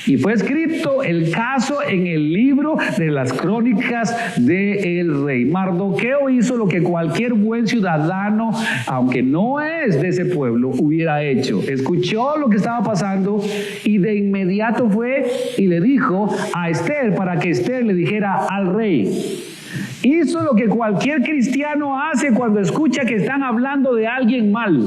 Y fue escrito el caso en el libro de las crónicas del rey. Mardoqueo hizo lo que cualquier buen ciudadano, aunque no es de ese pueblo, hubiera hecho. Escuchó lo que estaba pasando y de inmediato fue y le dijo a Esther para que Esther le dijera al rey. Hizo lo que cualquier cristiano hace cuando escucha que están hablando de alguien mal.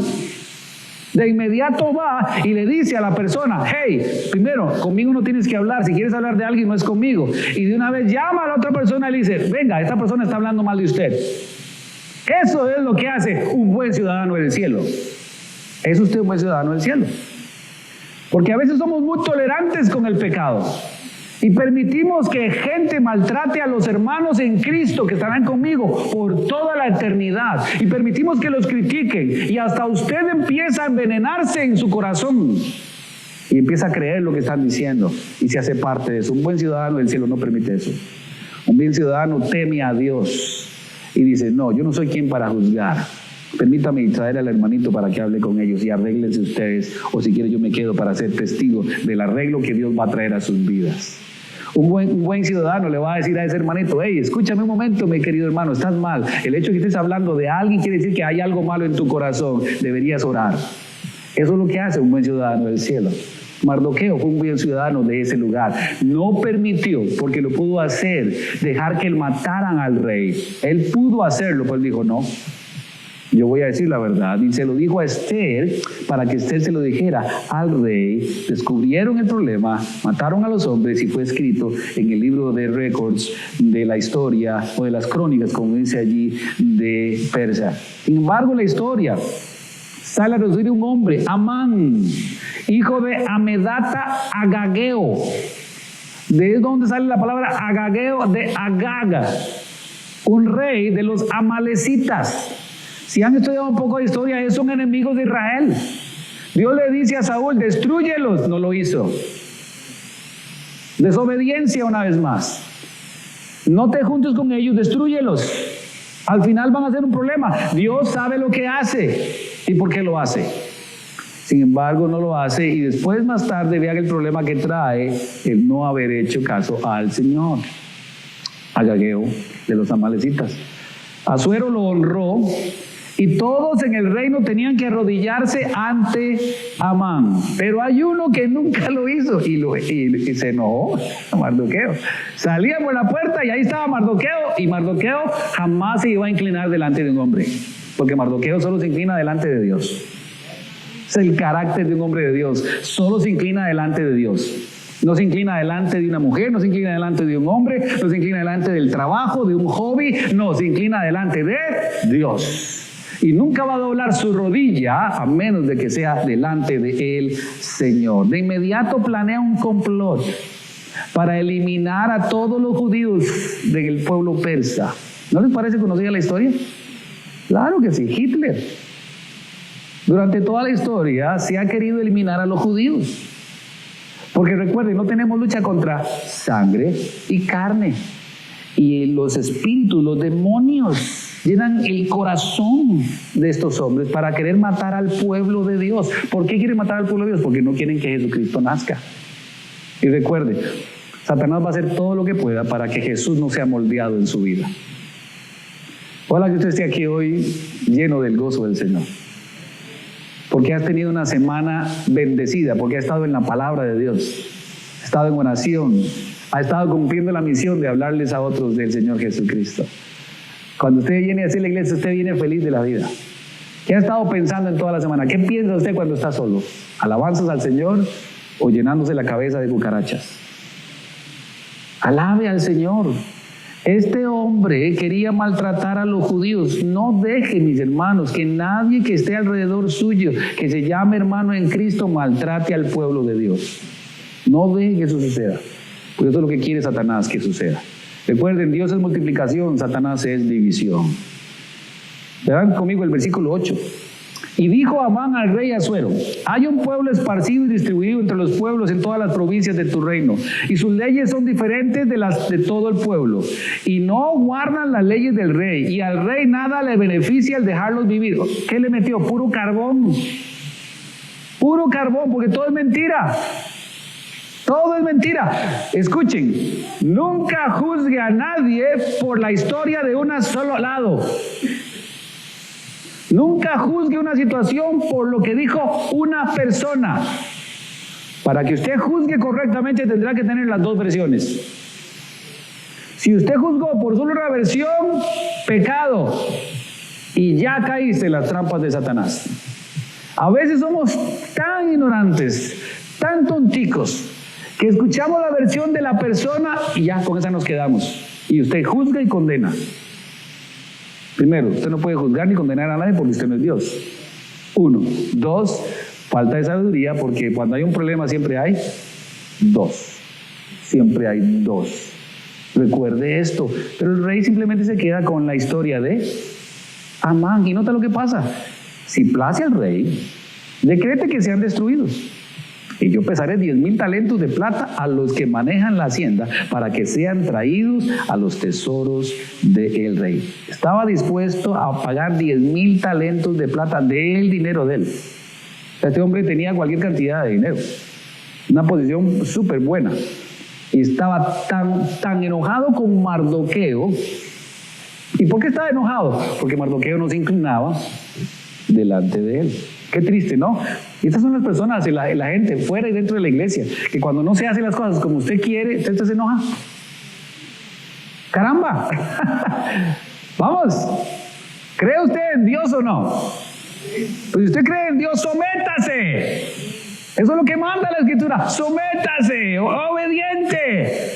De inmediato va y le dice a la persona, hey, primero, conmigo no tienes que hablar, si quieres hablar de alguien no es conmigo. Y de una vez llama a la otra persona y le dice, venga, esta persona está hablando mal de usted. Eso es lo que hace un buen ciudadano del cielo. ¿Es usted un buen ciudadano del cielo? Porque a veces somos muy tolerantes con el pecado. Y permitimos que gente maltrate a los hermanos en Cristo que estarán conmigo por toda la eternidad. Y permitimos que los critiquen. Y hasta usted empieza a envenenarse en su corazón. Y empieza a creer lo que están diciendo. Y se hace parte de eso. Un buen ciudadano del cielo no permite eso. Un buen ciudadano teme a Dios. Y dice, no, yo no soy quien para juzgar. Permítame traer al hermanito para que hable con ellos y arréglense ustedes. O si quiere yo me quedo para ser testigo del arreglo que Dios va a traer a sus vidas. Un buen ciudadano le va a decir a ese hermanito, hey, escúchame un momento, mi querido hermano, estás mal. El hecho de que estés hablando de alguien quiere decir que hay algo malo en tu corazón. Deberías orar. Eso es lo que hace un buen ciudadano del cielo. Mardoqueo fue un buen ciudadano de ese lugar. No permitió, porque lo pudo hacer, dejar que él mataran al rey. Él pudo hacerlo, pero él dijo, no. Yo voy a decir la verdad. Y se lo dijo a Esther para que Esther se lo dijera al rey. Descubrieron el problema, mataron a los hombres y fue escrito en el libro de récords de la historia o de las crónicas, como dice allí, de Persia. Sin embargo, la historia sale a reducir un hombre, Amán, hijo de Amedata Agageo. ¿De dónde sale la palabra Agageo? De Agaga, un rey de los amalecitas. Si han estudiado un poco de historia, ellos son enemigos de Israel. Dios le dice a Saúl, destrúyelos. No lo hizo. Desobediencia una vez más. No te juntes con ellos, destrúyelos. Al final van a ser un problema. Dios sabe lo que hace y por qué lo hace. Sin embargo, no lo hace y después, más tarde, vean el problema que trae el no haber hecho caso al Señor. Agageo de los amalecitas. Asuero lo honró y todos en el reino tenían que arrodillarse ante Amán. Pero hay uno que nunca lo hizo y se enojó a Mardoqueo. Salía por la puerta y ahí estaba Mardoqueo, y Mardoqueo jamás se iba a inclinar delante de un hombre, porque Mardoqueo solo se inclina delante de Dios. Es el carácter de un hombre de Dios. Solo se inclina delante de Dios. No se inclina delante de una mujer, no se inclina delante de un hombre, no se inclina delante del trabajo, de un hobby. No, se inclina delante de Dios. Y nunca va a doblar su rodilla a menos de que sea delante de el Señor. De inmediato planea un complot para eliminar a todos los judíos del pueblo persa. ¿No les parece conocida la historia? Claro que sí, Hitler. Durante toda la historia se ha querido eliminar a los judíos. Porque recuerden, no tenemos lucha contra sangre y carne. Y los espíritus, los demonios, llenan el corazón de estos hombres para querer matar al pueblo de Dios. ¿Por qué quieren matar al pueblo de Dios? Porque no quieren que Jesucristo nazca. Y recuerde, Satanás va a hacer todo lo que pueda para que Jesús no sea moldeado en su vida. Ojalá que usted esté aquí hoy lleno del gozo del Señor. Porque has tenido una semana bendecida, porque ha estado en la palabra de Dios, ha estado en oración, ha estado cumpliendo la misión de hablarles a otros del Señor Jesucristo. Cuando usted viene a hacer la iglesia, usted viene feliz de la vida. ¿Qué ha estado pensando en toda la semana? ¿Qué piensa usted cuando está solo? ¿Alabanzas al Señor o llenándose la cabeza de cucarachas? Alabe al Señor. Este hombre quería maltratar a los judíos. No deje, mis hermanos, que nadie que esté alrededor suyo, que se llame hermano en Cristo, maltrate al pueblo de Dios. No deje que eso suceda, porque eso es lo que quiere Satanás que suceda. Recuerden, Dios es multiplicación, Satanás es división. Vean conmigo el versículo 8. Y dijo Amán al rey Asuero: hay un pueblo esparcido y distribuido entre los pueblos en todas las provincias de tu reino, y sus leyes son diferentes de las de todo el pueblo, y no guardan las leyes del rey, y al rey nada le beneficia el dejarlos vivir. ¿Qué le metió? Puro carbón, porque todo es mentira. Todo es mentira. Escuchen, nunca juzgue a nadie por la historia de un solo lado. Nunca juzgue una situación por lo que dijo una persona. Para que usted juzgue correctamente tendrá que tener las dos versiones. Si usted juzgó por solo una versión, pecado. Y ya caíste en las trampas de Satanás. A veces somos tan ignorantes, tan tonticos, que escuchamos la versión de la persona y ya con esa nos quedamos. Y usted juzga y condena. Primero, usted no puede juzgar ni condenar a nadie porque usted no es Dios. 1. 2, falta de sabiduría, porque cuando hay un problema siempre hay 2. Siempre hay 2. Recuerde esto. Pero el rey simplemente se queda con la historia de Amán. Y nota lo que pasa. Si place al rey, decrete que sean destruidos. Y yo pesaré 10,000 talentos de plata a los que manejan la hacienda para que sean traídos a los tesoros del rey. Estaba dispuesto a pagar 10,000 talentos de plata del dinero de él. Este hombre tenía cualquier cantidad de dinero, una posición súper buena. Y estaba tan enojado con Mardoqueo. ¿Y por qué estaba enojado? Porque Mardoqueo no se inclinaba delante de él. Qué triste, ¿no? Y estas son las personas, la gente fuera y dentro de la iglesia, que cuando no se hacen las cosas como usted quiere, usted se enoja. ¡Caramba! Vamos, ¿cree usted en Dios o no? Pues si usted cree en Dios, sométase. Eso es lo que manda la Escritura. Sométase, obediente.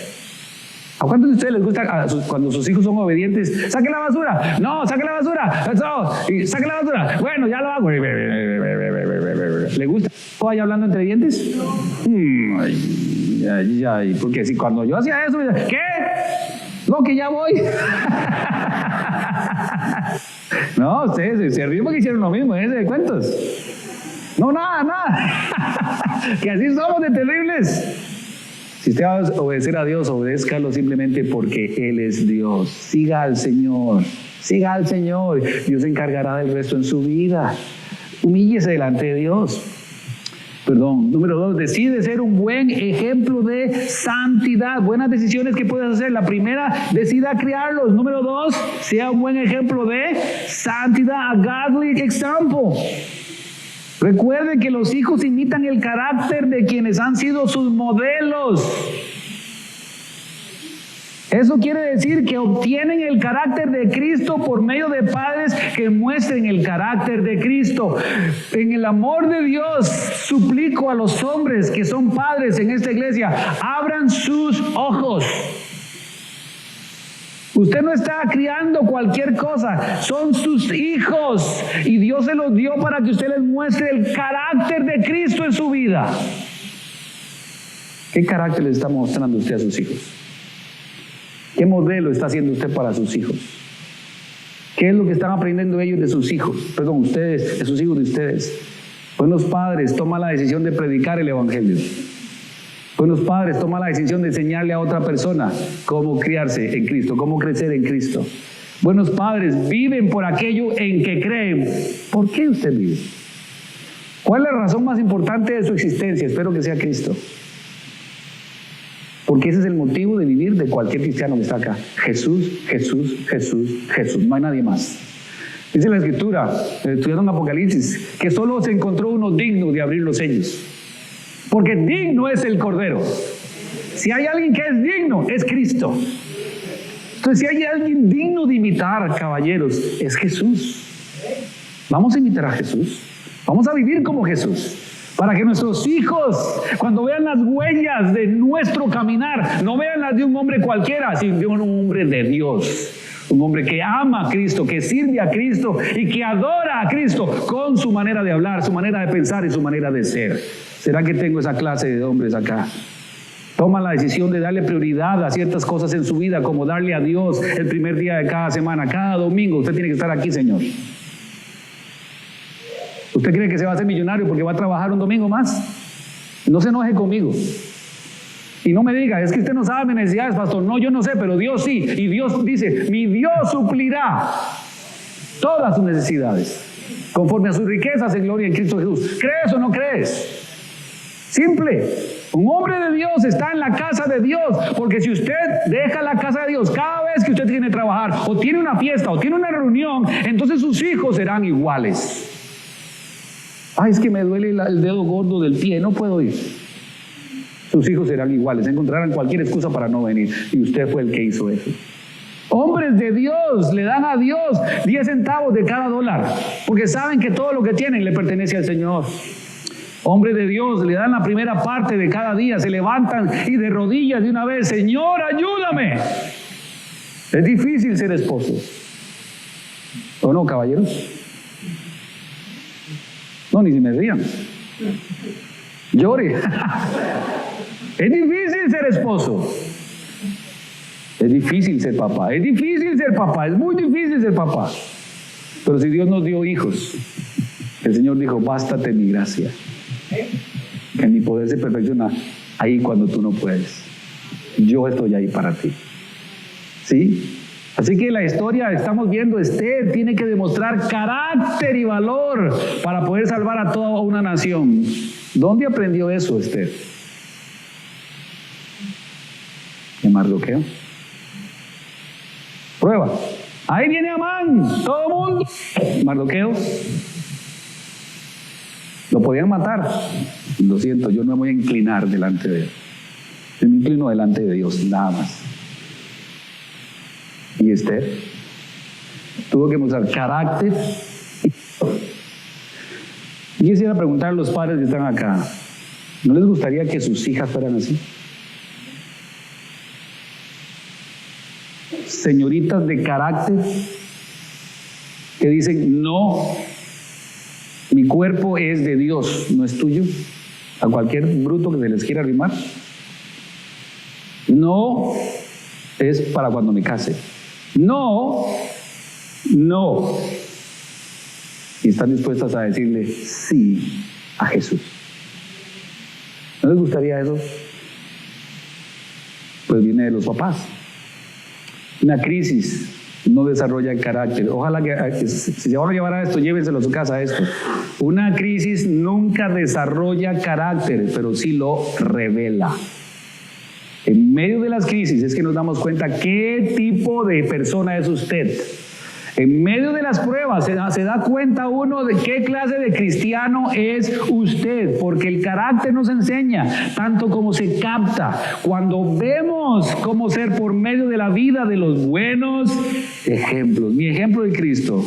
¿A cuántos de ustedes les gusta cuando sus hijos son obedientes? ¡Saque la basura! ¡No, saque la basura! ¡No! Y ¡saque la basura! Bueno, ya lo hago. ¿Le gusta? ¿Vaya hablando entre dientes? Ay, porque si cuando yo hacía eso, ¿qué? No, que ya voy. No, ustedes se ríen porque hicieron lo mismo, ese de cuentos. No, nada. Que así somos de terribles. Si usted va a obedecer a Dios, obedézcalo simplemente porque Él es Dios. Siga al Señor. Dios se encargará del resto en su vida. Humíllese delante de Dios. Número 2, decide ser un buen ejemplo de santidad. Buenas decisiones que puedes hacer. La primera, decida criarlos. Número 2, sea un buen ejemplo de santidad. A godly example. Recuerde que los hijos imitan el carácter de quienes han sido sus modelos. Eso quiere decir que obtienen el carácter de Cristo por medio de padres que muestren el carácter de Cristo. En el amor de Dios, suplico a los hombres que son padres en esta iglesia, abran sus ojos. Usted no está criando cualquier cosa, son sus hijos y Dios se los dio para que usted les muestre el carácter de Cristo en su vida. ¿Qué carácter le está mostrando usted a sus hijos? ¿Qué modelo está haciendo usted para sus hijos? ¿Qué es lo que están aprendiendo ellos de sus hijos? Ustedes, de sus hijos de ustedes. Buenos padres, toma la decisión de predicar el evangelio. Buenos padres, toma la decisión de enseñarle a otra persona cómo criarse en Cristo, cómo crecer en Cristo. Buenos padres, viven por aquello en que creen. ¿Por qué usted vive? ¿Cuál es la razón más importante de su existencia? Espero que sea Cristo. Porque ese es el motivo de vivir de cualquier cristiano que está acá. Jesús, Jesús, Jesús, Jesús. No hay nadie más. Dice la Escritura, estudiando en Apocalipsis, que solo se encontró uno digno de abrir los sellos. Porque digno es el Cordero. Si hay alguien que es digno, es Cristo. Entonces, si hay alguien digno de imitar, caballeros, es Jesús. Vamos a imitar a Jesús. Vamos a vivir como Jesús. Para que nuestros hijos, cuando vean las huellas de nuestro caminar, no vean las de un hombre cualquiera, sino de un hombre de Dios. Un hombre que ama a Cristo, que sirve a Cristo y que adora a Cristo con su manera de hablar, su manera de pensar y su manera de ser. ¿Será que tengo esa clase de hombres acá? Toma la decisión de darle prioridad a ciertas cosas en su vida, como darle a Dios el primer día de cada semana, cada domingo. Usted tiene que estar aquí, Señor. ¿Usted cree que se va a hacer millonario porque va a trabajar un domingo más? No se enoje conmigo. Y no me diga, es que usted no sabe mis necesidades, pastor. No, yo no sé, pero Dios sí. Y Dios dice, mi Dios suplirá todas sus necesidades, conforme a sus riquezas en gloria en Cristo Jesús. ¿Crees o no crees? Simple. Un hombre de Dios está en la casa de Dios, porque si usted deja la casa de Dios cada vez que usted tiene que trabajar, o tiene una fiesta, o tiene una reunión, entonces sus hijos serán iguales. Ay, es que me duele el dedo gordo del pie, no puedo ir. Sus hijos serán iguales, encontrarán cualquier excusa para no venir, y usted fue el que hizo eso. Hombres de Dios le dan a Dios 10 centavos de cada dólar, porque saben que todo lo que tienen le pertenece al Señor. Hombres de Dios le dan la primera parte de cada día, se levantan y de rodillas de una vez, Señor, ayúdame. Es difícil ser esposo. ¿O no, caballeros? No, ni si me rían. Llore. Es difícil ser esposo. Es difícil ser papá. Es difícil ser papá. Es muy difícil ser papá. Pero si Dios nos dio hijos, el Señor dijo, bástate mi gracia. Que mi poder se perfecciona ahí cuando tú no puedes. Yo estoy ahí para ti. ¿Sí? Así que la historia, estamos viendo, Esther tiene que demostrar carácter y valor para poder salvar a toda una nación. ¿Dónde aprendió eso, Esther? ¿En Mardoqueo? Prueba. Ahí viene Amán, todo el mundo. Mardoqueo. Lo podían matar. Lo siento, yo no me voy a inclinar delante de él. Yo me inclino delante de Dios, nada más. Y Esther tuvo que mostrar carácter. Y quisiera preguntar a los padres que están acá, ¿no les gustaría que sus hijas fueran así? señoritas de carácter que dicen, no, mi cuerpo es de Dios, no es tuyo, a cualquier bruto que se les quiera arrimar. No, es para cuando me case. No, no. Y están dispuestas a decirle sí a Jesús. ¿No les gustaría eso? Pues viene de los papás. Una crisis no desarrolla el carácter. Ojalá que si se van a llevar a esto, llévenselo a su casa esto. Una crisis nunca desarrolla carácter, pero sí lo revela. En medio de las crisis es que nos damos cuenta qué tipo de persona es usted. En medio de las pruebas se da cuenta uno de qué clase de cristiano es usted, porque el carácter nos enseña tanto como se capta cuando vemos cómo ser por medio de la vida de los buenos ejemplos. Mi ejemplo de Cristo.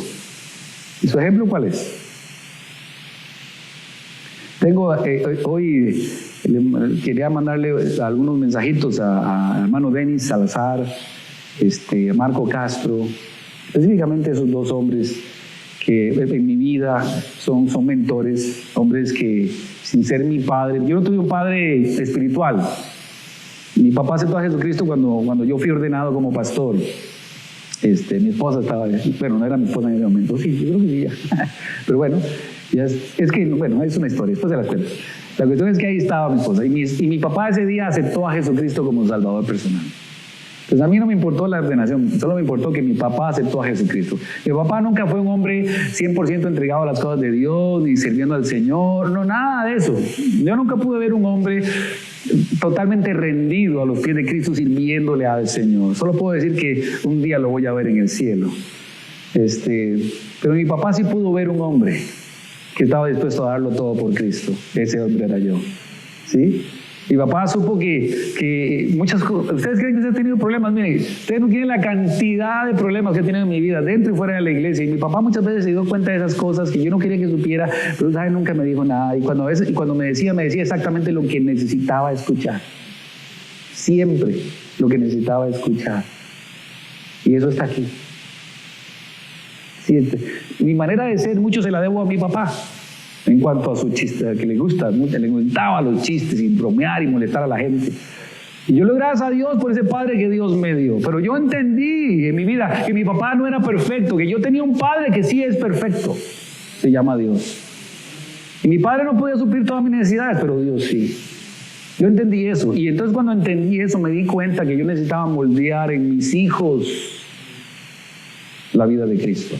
¿Y su ejemplo cuál es? Tengo hoy quería mandarle algunos mensajitos a hermano Denis Salazar, a Marco Castro, específicamente esos dos hombres que en mi vida son mentores, hombres que sin ser mi padre, yo no tuve un padre espiritual. Mi papá aceptó a Jesucristo cuando yo fui ordenado como pastor. Mi esposa estaba, bueno, no era mi esposa en ese momento, sí, yo creo que sí, ya. Pero bueno, ya es que, bueno, es una historia, después se las cuento. La cuestión es que ahí estaba mi esposa y mi papá ese día aceptó a Jesucristo como Salvador personal. Pues a mí no me importó la ordenación, solo me importó que mi papá aceptó a Jesucristo. Mi papá nunca fue un hombre 100% entregado a las cosas de Dios, ni sirviendo al Señor, no, nada de eso. Yo nunca pude ver un hombre totalmente rendido a los pies de Cristo sirviéndole al Señor. Solo puedo decir que un día lo voy a ver en el cielo. Pero mi papá sí pudo ver un hombre que estaba dispuesto a darlo todo por Cristo. Ese hombre era yo. ¿Sí? Mi papá supo que muchas cosas. Ustedes creen que usted ha tenido problemas. Miren, ustedes no tienen la cantidad de problemas que he tenido en mi vida, dentro y fuera de la iglesia. Y mi papá muchas veces se dio cuenta de esas cosas que yo no quería que supiera, pero ¿sabe? Nunca me dijo nada. Y cuando me decía exactamente lo que necesitaba escuchar. Siempre lo que necesitaba escuchar. Y eso está aquí. Siente. Mi manera de ser, mucho se la debo a mi papá. En cuanto a su chiste, que le gusta mucho, le gustaba los chistes y bromear y molestar a la gente. Y yo le doy gracias a Dios por ese padre que Dios me dio. Pero yo entendí en mi vida que mi papá no era perfecto, que yo tenía un padre que sí es perfecto. Se llama Dios. Y mi padre no podía suplir todas mis necesidades, pero Dios sí. Yo entendí eso. Y entonces cuando entendí eso me di cuenta que yo necesitaba moldear en mis hijos la vida de Cristo.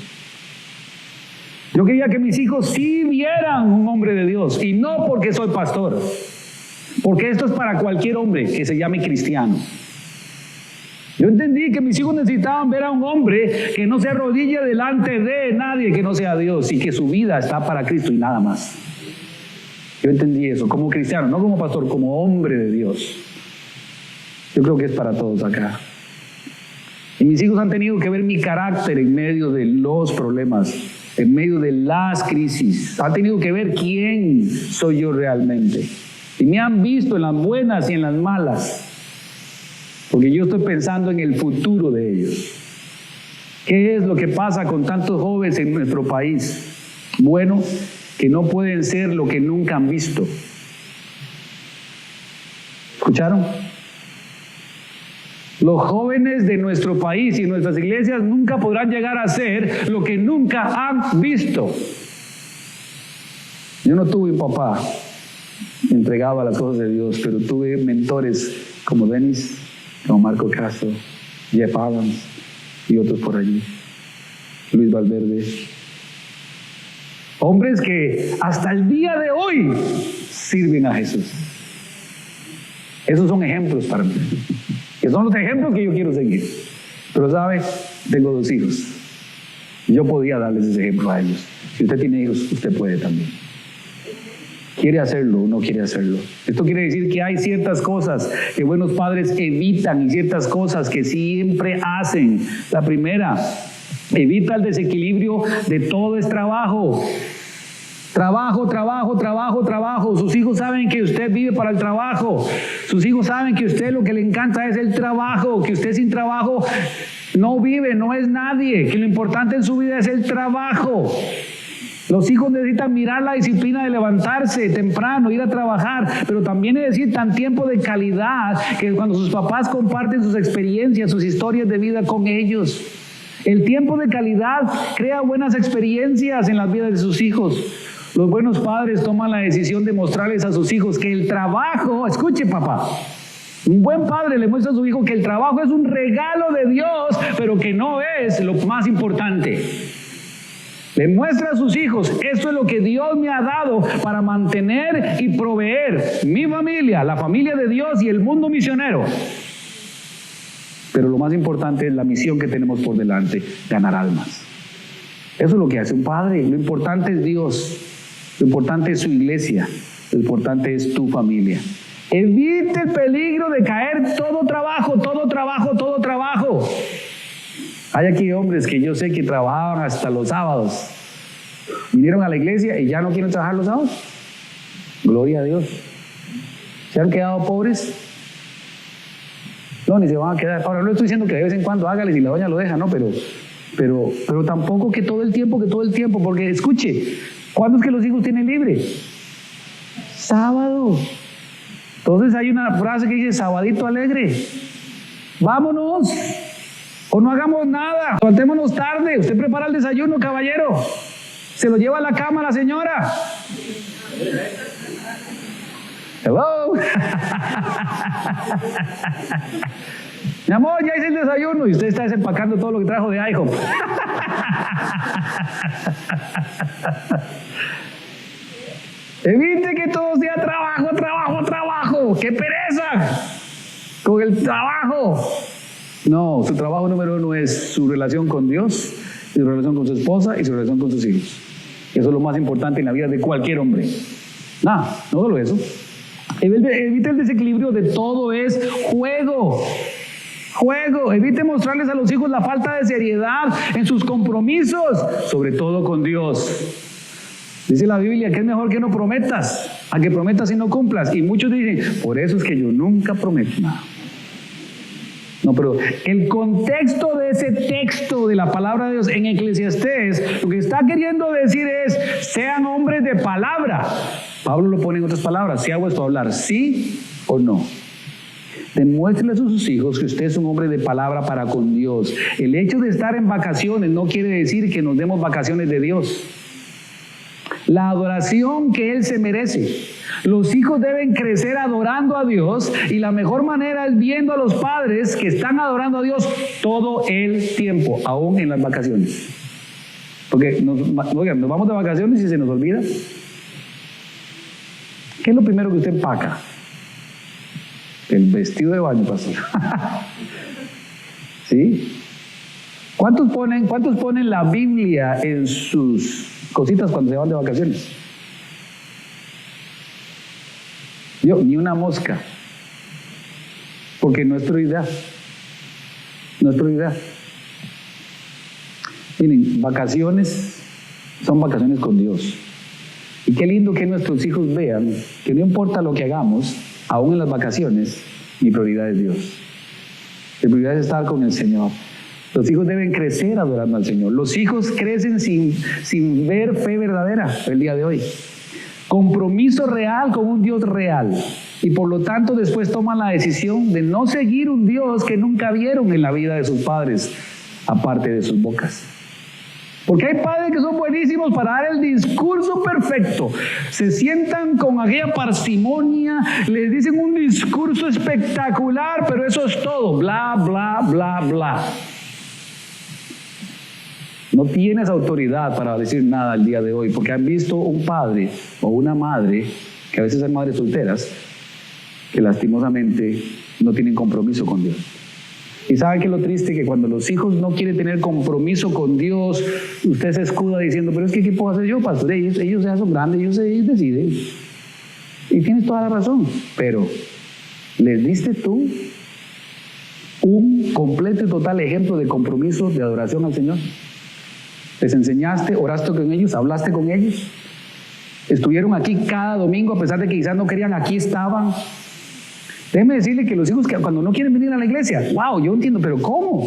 Yo quería que mis hijos sí vieran un hombre de Dios, y no porque soy pastor, porque esto es para cualquier hombre que se llame cristiano. Yo entendí que mis hijos necesitaban ver a un hombre que no se arrodille delante de nadie que no sea Dios, y que su vida está para Cristo y nada más. Yo entendí eso como cristiano, no como pastor, como hombre de Dios. Yo creo que es para todos acá. Y mis hijos han tenido que ver mi carácter en medio de los problemas, en medio de las crisis. Han tenido que ver quién soy yo realmente. Y me han visto en las buenas y en las malas. Porque yo estoy pensando en el futuro de ellos. ¿Qué es lo que pasa con tantos jóvenes en nuestro país? Bueno, que no pueden ser lo que nunca han visto. ¿Escucharon? Los jóvenes de nuestro país y nuestras iglesias nunca podrán llegar a ser lo que nunca han visto. Yo no tuve un papá entregado a las cosas de Dios, pero tuve mentores como Denis, como Marco Castro, Jeff Adams y otros por allí, Luis Valverde. Hombres que hasta el día de hoy sirven a Jesús. Esos son ejemplos para mí. Que son los ejemplos que yo quiero seguir. Pero ¿sabe? Tengo 2 hijos. Yo podía darles ese ejemplo a ellos. Si usted tiene hijos, usted puede también. ¿Quiere hacerlo o no quiere hacerlo? Esto quiere decir que hay ciertas cosas que buenos padres evitan y ciertas cosas que siempre hacen. La primera, evita el desequilibrio de todo es trabajo. Trabajo, trabajo, trabajo, trabajo. Sus hijos saben que usted vive para el trabajo. Sus hijos saben que usted lo que le encanta es el trabajo, que usted sin trabajo no vive, no es nadie, que lo importante en su vida es el trabajo. Los hijos necesitan mirar la disciplina de levantarse temprano, ir a trabajar, pero también necesitan tiempo de calidad, que cuando sus papás comparten sus experiencias, sus historias de vida con ellos. El tiempo de calidad crea buenas experiencias en las vidas de sus hijos. Los buenos padres toman la decisión de mostrarles a sus hijos que el trabajo, escuche papá, un buen padre le muestra a su hijo que el trabajo es un regalo de Dios, pero que no es lo más importante. Le muestra a sus hijos, esto es lo que Dios me ha dado para mantener y proveer mi familia, la familia de Dios y el mundo misionero. Pero lo más importante es la misión que tenemos por delante, ganar almas. Eso es lo que hace un padre. Lo importante es Dios, lo importante es su iglesia, lo importante es tu familia. Evite el peligro de caer todo trabajo. Hay aquí hombres que yo sé que trabajaban hasta los sábados. Vinieron a la iglesia y ya no quieren trabajar los sábados. Gloria a Dios. ¿Se han quedado pobres? No, ni se van a quedar. Ahora no estoy diciendo que de vez en cuando hágale si la doña lo deja, no, pero tampoco que todo el tiempo, porque escuche, ¿cuándo es que los hijos tienen libre? Sábado. Entonces hay una frase que dice, sabadito alegre. Vámonos. O no hagamos nada, levantémonos tarde. Usted prepara el desayuno, caballero. Se lo lleva a la cama la señora. Hello. Mi amor, ya hice el desayuno. Y usted está desempacando todo lo que trajo de IHOP. Evite que todo sea trabajo. ¡Qué pereza! Con el trabajo. No, su trabajo número uno es su relación con Dios, su relación con su esposa y su relación con sus hijos. Eso es lo más importante en la vida de cualquier hombre. No solo eso. Evite el desequilibrio de todo es juego. Evite mostrarles a los hijos la falta de seriedad en sus compromisos, sobre todo con Dios. Dice la Biblia que es mejor que no prometas, a que prometas y no cumplas. Y muchos dicen, por eso es que yo nunca prometo nada. No, pero el contexto de ese texto de la palabra de Dios en Eclesiastés, lo que está queriendo decir es, sean hombres de palabra. Pablo lo pone en otras palabras, si hago esto, hablar sí o no. Demuéstrele a sus hijos que usted es un hombre de palabra para con Dios. El hecho de estar en vacaciones no quiere decir que nos demos vacaciones de Dios. La adoración que Él se merece. Los hijos deben crecer adorando a Dios y la mejor manera es viendo a los padres que están adorando a Dios todo el tiempo, aún en las vacaciones. Porque nos vamos de vacaciones y se nos olvida. ¿Qué es lo primero que usted empaca? El vestido de baño, pastor. ¿Sí? ¿Cuántos ponen la Biblia en sus cositas cuando se van de vacaciones? Yo, ni una mosca. Porque no es prioridad. Miren, vacaciones son vacaciones con Dios. Y qué lindo que nuestros hijos vean que no importa lo que hagamos, aún en las vacaciones, mi prioridad es Dios. Mi prioridad es estar con el Señor. Los hijos deben crecer adorando al Señor. Los hijos crecen sin ver fe verdadera el día de hoy. Compromiso real con un Dios real. Y por lo tanto después toman la decisión de no seguir un Dios que nunca vieron en la vida de sus padres, aparte de sus bocas. Porque hay padres que son buenísimos para dar el discurso perfecto. Se sientan con aquella parsimonia, les dicen un discurso espectacular, pero eso es todo. Bla, bla, bla, bla. No tienes autoridad para decir nada al día de hoy, porque han visto un padre o una madre, que a veces hay madres solteras, que lastimosamente no tienen compromiso con Dios. Y saben que lo triste que cuando los hijos no quieren tener compromiso con Dios, usted se escuda diciendo, pero es que ¿qué puedo hacer yo, pastor? Ellos ya son grandes, ellos deciden. Y tienes toda la razón, pero ¿les diste tú un completo y total ejemplo de compromiso, de adoración al Señor? ¿Les enseñaste, oraste con ellos, hablaste con ellos? ¿Estuvieron aquí cada domingo a pesar de que quizás no querían, aquí estaban? Déjeme decirle que los hijos que cuando no quieren venir a la iglesia, wow, yo entiendo, pero ¿cómo?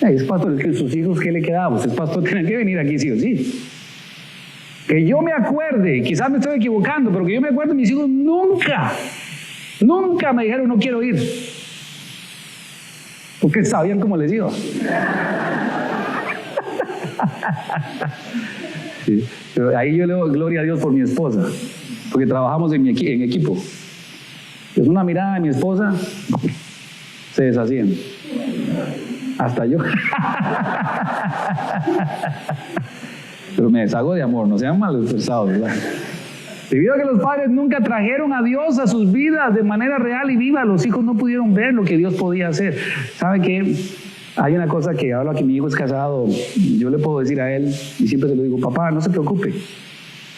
Ay, es pastor, es que sus hijos, ¿qué le quedaba? Pues es pastor, tienen que venir aquí sí o sí. Que yo me acuerde, quizás me estoy equivocando, pero que yo me acuerde, mis hijos nunca me dijeron no quiero ir. Porque sabían cómo les iba. Sí, pero ahí yo le doy gloria a Dios por mi esposa, porque trabajamos en equipo. Es una mirada de mi esposa, se deshacían. Hasta yo. Pero me deshago de amor, no sean malespersados, ¿verdad? Debido a que los padres nunca trajeron a Dios a sus vidas de manera real y viva, los hijos no pudieron ver lo que Dios podía hacer. ¿Sabe qué? Hay una cosa que hablo aquí, mi hijo es casado, yo le puedo decir a él, y siempre se lo digo, papá, no se preocupe.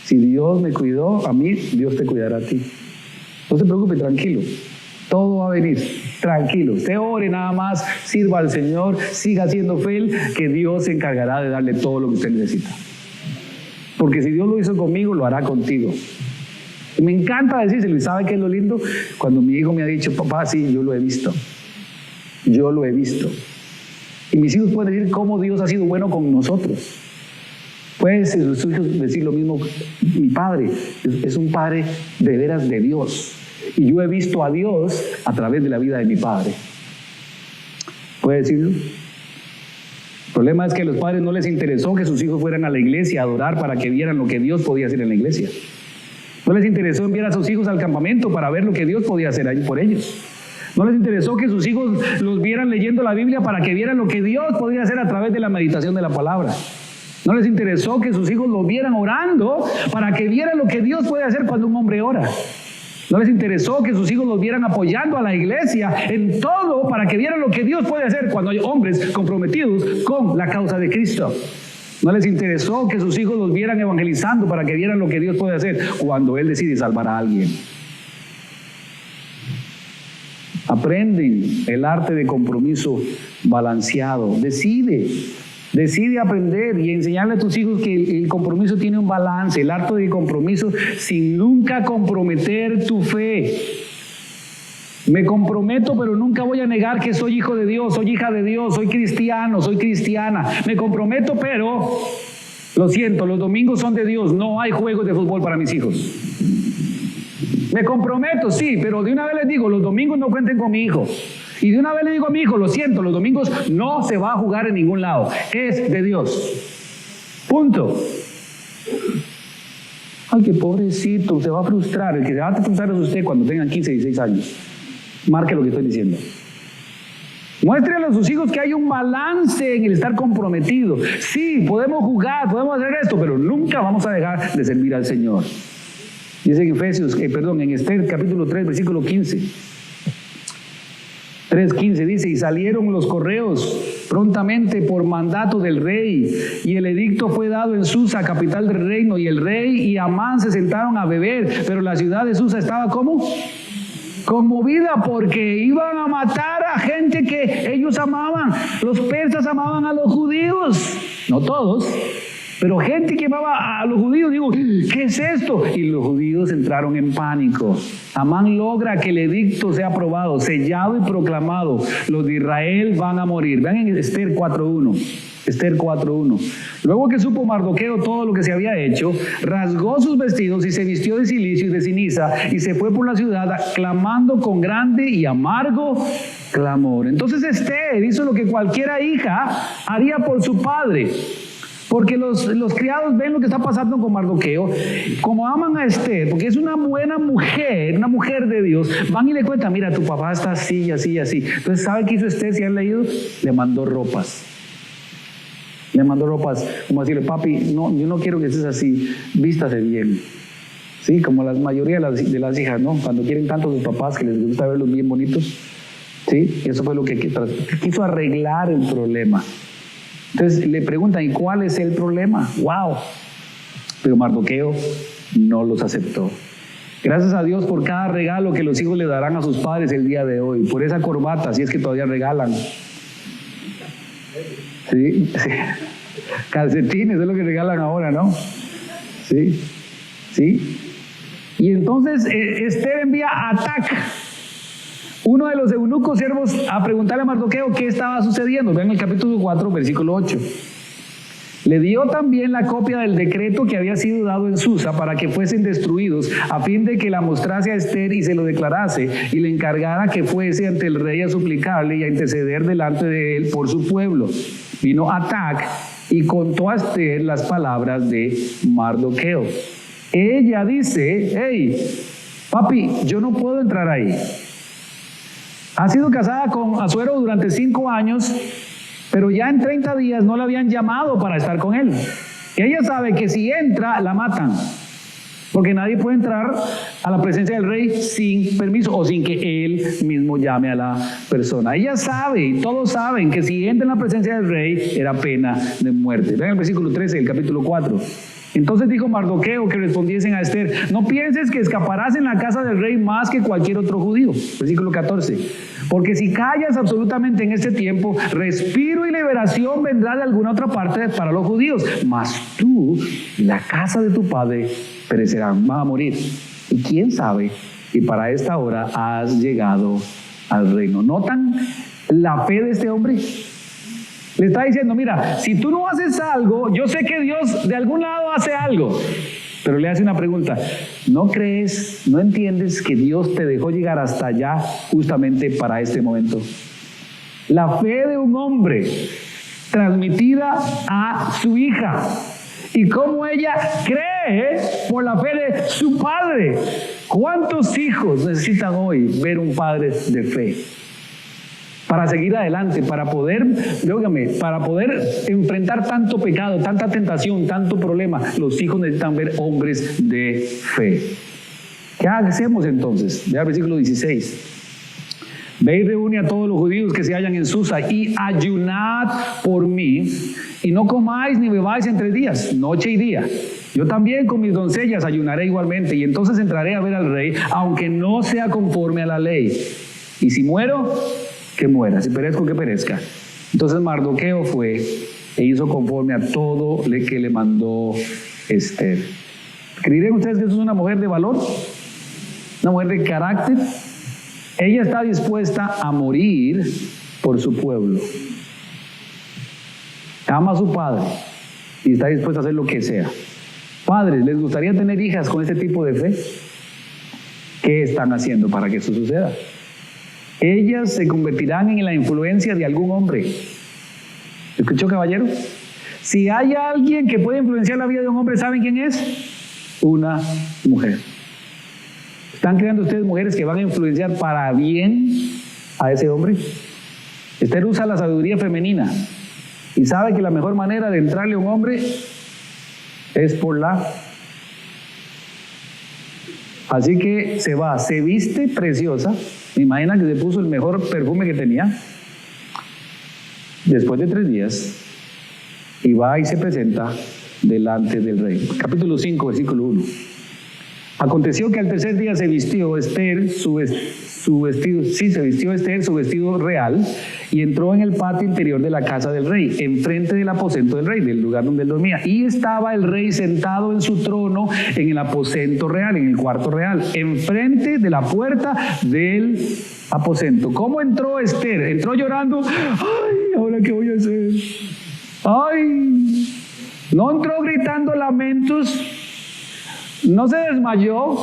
Si Dios me cuidó a mí, Dios te cuidará a ti. No se preocupe, tranquilo. Todo va a venir, tranquilo. Usted ore nada más, sirva al Señor, siga siendo fiel, que Dios se encargará de darle todo lo que usted necesita. Porque si Dios lo hizo conmigo, lo hará contigo. Y me encanta decírselo, ¿y sabe qué es lo lindo? Cuando mi hijo me ha dicho, papá, sí, yo lo he visto. Yo lo he visto. Y mis hijos pueden decir cómo Dios ha sido bueno con nosotros. Pueden sus hijos decir lo mismo, mi padre es un padre de veras de Dios. Y yo he visto a Dios a través de la vida de mi padre. ¿Puede decirlo? El problema es que a los padres no les interesó que sus hijos fueran a la iglesia a adorar para que vieran lo que Dios podía hacer en la iglesia. No les interesó enviar a sus hijos al campamento para ver lo que Dios podía hacer ahí por ellos. No les interesó que sus hijos los vieran leyendo la Biblia para que vieran lo que Dios podía hacer a través de la meditación de la palabra. No les interesó que sus hijos los vieran orando para que vieran lo que Dios puede hacer cuando un hombre ora. No les interesó que sus hijos los vieran apoyando a la iglesia en todo para que vieran lo que Dios puede hacer cuando hay hombres comprometidos con la causa de Cristo. No les interesó que sus hijos los vieran evangelizando para que vieran lo que Dios puede hacer cuando Él decide salvar a alguien. Aprenden el arte de compromiso balanceado. Decide aprender y enseñarle a tus hijos que el compromiso tiene un balance, el arte de compromiso sin nunca comprometer tu fe. Me comprometo, pero nunca voy a negar que soy hijo de Dios, soy hija de Dios, soy cristiano, soy cristiana. Me comprometo, pero lo siento, los domingos son de Dios, no hay juegos de fútbol para mis hijos. Me comprometo, sí, pero de una vez les digo, los domingos no cuenten con mi hijo. Y de una vez le digo a mi hijo, lo siento, los domingos no se va a jugar en ningún lado. Es de Dios. Punto. Ay, qué pobrecito, se va a frustrar. El que se va a frustrar es usted cuando tengan 15, 16 años. Marque lo que estoy diciendo. Muéstrele a sus hijos que hay un balance en el estar comprometido. Sí, podemos jugar, podemos hacer esto, pero nunca vamos a dejar de servir al Señor. Dice en Esther capítulo 3, versículo 15. 3:15 dice, y salieron los correos prontamente por mandato del rey, y el edicto fue dado en Susa, capital del reino, y el rey y Amán se sentaron a beber, pero la ciudad de Susa estaba ¿cómo? Conmovida porque iban a matar a gente que ellos amaban. Los persas amaban a los judíos, no todos, pero gente que amaba a los judíos. Digo, ¿qué es esto? Y los judíos entraron en pánico. Amán logra que el edicto sea aprobado, sellado y proclamado. Los de Israel van a morir. Vean en Esther 4:1. Esther 4:1. Luego que supo Mardoqueo todo lo que se había hecho, rasgó sus vestidos y se vistió de cilicio y de ceniza y se fue por la ciudad clamando con grande y amargo clamor. Entonces Esther hizo lo que cualquiera hija haría por su padre. Porque los criados ven lo que está pasando con Mardoqueo, como aman a Esther, porque es una buena mujer, una mujer de Dios, van y le cuentan, mira, tu papá está así, así, así. Entonces, ¿sabe qué hizo Esther? Si han leído, le mandó ropas. Le mandó ropas, como decirle, papi, no, yo no quiero que estés así, vístase bien. Sí, como la mayoría de las hijas, ¿no? Cuando quieren tanto a sus papás que les gusta verlos bien bonitos. Sí, eso fue lo que quiso arreglar el problema. Entonces le preguntan, ¿y cuál es el problema? ¡Wow! Pero Mardoqueo no los aceptó. Gracias a Dios por cada regalo que los hijos le darán a sus padres el día de hoy. Por esa corbata, si es que todavía regalan. Sí, sí. Calcetines es lo que regalan ahora, ¿no? Sí, sí. Y entonces Esther envía uno de los eunucos siervos a preguntarle a Mardoqueo qué estaba sucediendo. Vean el capítulo 4, versículo 8. Le dio también la copia del decreto que había sido dado en Susa para que fuesen destruidos, a fin de que la mostrase a Ester y se lo declarase, y le encargara que fuese ante el rey a suplicarle y a interceder delante de él por su pueblo. Vino Atac y contó a Ester las palabras de Mardoqueo. Ella dice: hey, papi, yo no puedo entrar ahí. Ha sido casada con Asuero durante 5 años, pero ya en 30 días no la habían llamado para estar con él. Ella sabe que si entra, la matan, porque nadie puede entrar a la presencia del rey sin permiso o sin que él mismo llame a la persona. Ella sabe, y todos saben, que si entra en la presencia del rey era pena de muerte. Vean el versículo 13 del capítulo 4. Entonces dijo Mardoqueo que respondiesen a Ester: no pienses que escaparás en la casa del rey más que cualquier otro judío. Versículo 14. Porque si callas absolutamente en este tiempo, respiro y liberación vendrá de alguna otra parte para los judíos. Mas tú y la casa de tu padre perecerán, van a morir. Y quién sabe, y para esta hora has llegado al reino. ¿Notan la fe de este hombre? Le está diciendo: mira, si tú no haces algo, yo sé que Dios de algún lado hace algo. Pero le hace una pregunta: ¿no crees, no entiendes que Dios te dejó llegar hasta allá justamente para este momento? La fe de un hombre transmitida a su hija, y cómo ella cree por la fe de su padre. ¿Cuántos hijos necesitan hoy ver un padre de fe? Para seguir adelante, para poder enfrentar tanto pecado, tanta tentación, tanto problema, los hijos necesitan ver hombres de fe. ¿Qué hacemos entonces? Vea el versículo 16. Ve y reúne a todos los judíos que se hallan en Susa y ayunad por mí, y no comáis ni bebáis en 3 días, noche y día. Yo también con mis doncellas ayunaré igualmente, y entonces entraré a ver al rey, aunque no sea conforme a la ley. Y si muero, que muera, si perezco, que perezca. Entonces Mardoqueo fue e hizo conforme a todo lo que le mandó Ester. ¿Creerían ustedes que eso es una mujer de valor? ¿Una mujer de carácter? Ella está dispuesta a morir por su pueblo. Ama a su padre y está dispuesta a hacer lo que sea. Padres, ¿les gustaría tener hijas con este tipo de fe? ¿Qué están haciendo para que eso suceda? Ellas se convertirán en la influencia de algún hombre. ¿Escuchó, caballero? Si hay alguien que puede influenciar la vida de un hombre, ¿saben quién es? Una mujer. ¿Están creando ustedes mujeres que van a influenciar para bien a ese hombre? Esther usa la sabiduría femenina y sabe que la mejor manera de entrarle a un hombre es por la... Así que se va, se viste preciosa. Me imagina que se puso el mejor perfume que tenía. Después de 3 días, y va y se presenta delante del rey. Capítulo 5, versículo 1. Aconteció que al 3er día se vistió Ester su vestido real, y entró en el patio interior de la casa del rey, enfrente del aposento del rey, del lugar donde él dormía. Y estaba el rey sentado en su trono en el aposento real, en el cuarto real, enfrente de la puerta del aposento. ¿Cómo entró Ester? Entró llorando. ¡Ay, ahora qué voy a hacer! ¡Ay! No entró gritando lamentos. No se desmayó,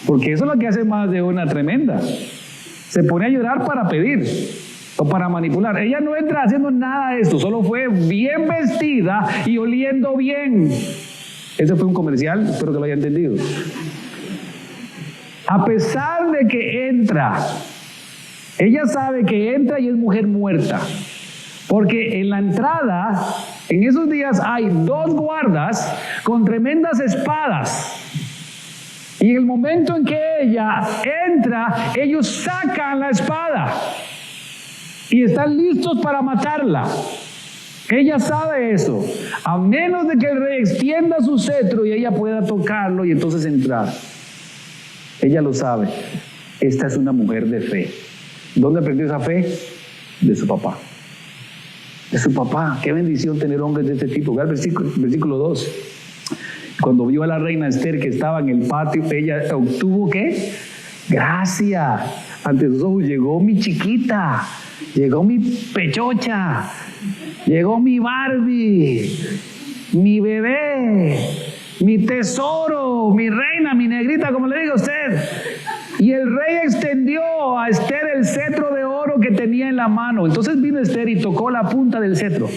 porque eso es lo que hace más de una tremenda. Se pone a llorar para pedir o para manipular. Ella no entra haciendo nada de esto, solo fue bien vestida y oliendo bien. Ese fue un comercial, espero que lo haya entendido. A pesar de que entra, ella sabe que entra y es mujer muerta, porque en la entrada, en esos días hay 2 guardas con tremendas espadas. Y en el momento en que ella entra, ellos sacan la espada y están listos para matarla. Ella sabe eso, a menos de que el rey extienda su cetro y ella pueda tocarlo y entonces entrar. Ella lo sabe. Esta es una mujer de fe. ¿Dónde aprendió esa fe? De su papá. De su papá. Qué bendición tener hombres de este tipo. Vea el versículo 2. Cuando vio a la reina Ester que estaba en el patio, ella obtuvo ¿qué? gracia. Ante sus ojos llegó mi chiquita, llegó mi pechocha, llegó mi Barbie, mi bebé, mi tesoro, mi reina, mi negrita, como le diga a usted. Y el rey extendió a Esther el cetro de oro que tenía en la mano. Entonces vino Esther y tocó la punta del cetro.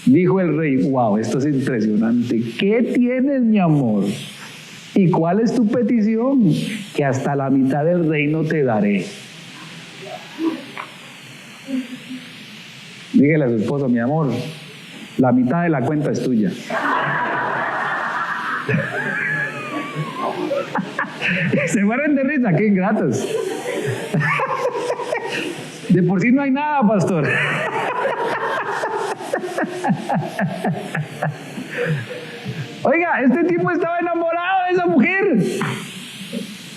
Dijo el rey, wow, esto es impresionante. ¿Qué tienes, mi amor? ¿Y cuál es tu petición? Que hasta la mitad del reino te daré. Dígale a su esposa, mi amor, la mitad de la cuenta es tuya. Se mueren de risa, qué ingratos. De por sí no hay nada, pastor. Oiga, este tipo estaba enamorado de esa mujer.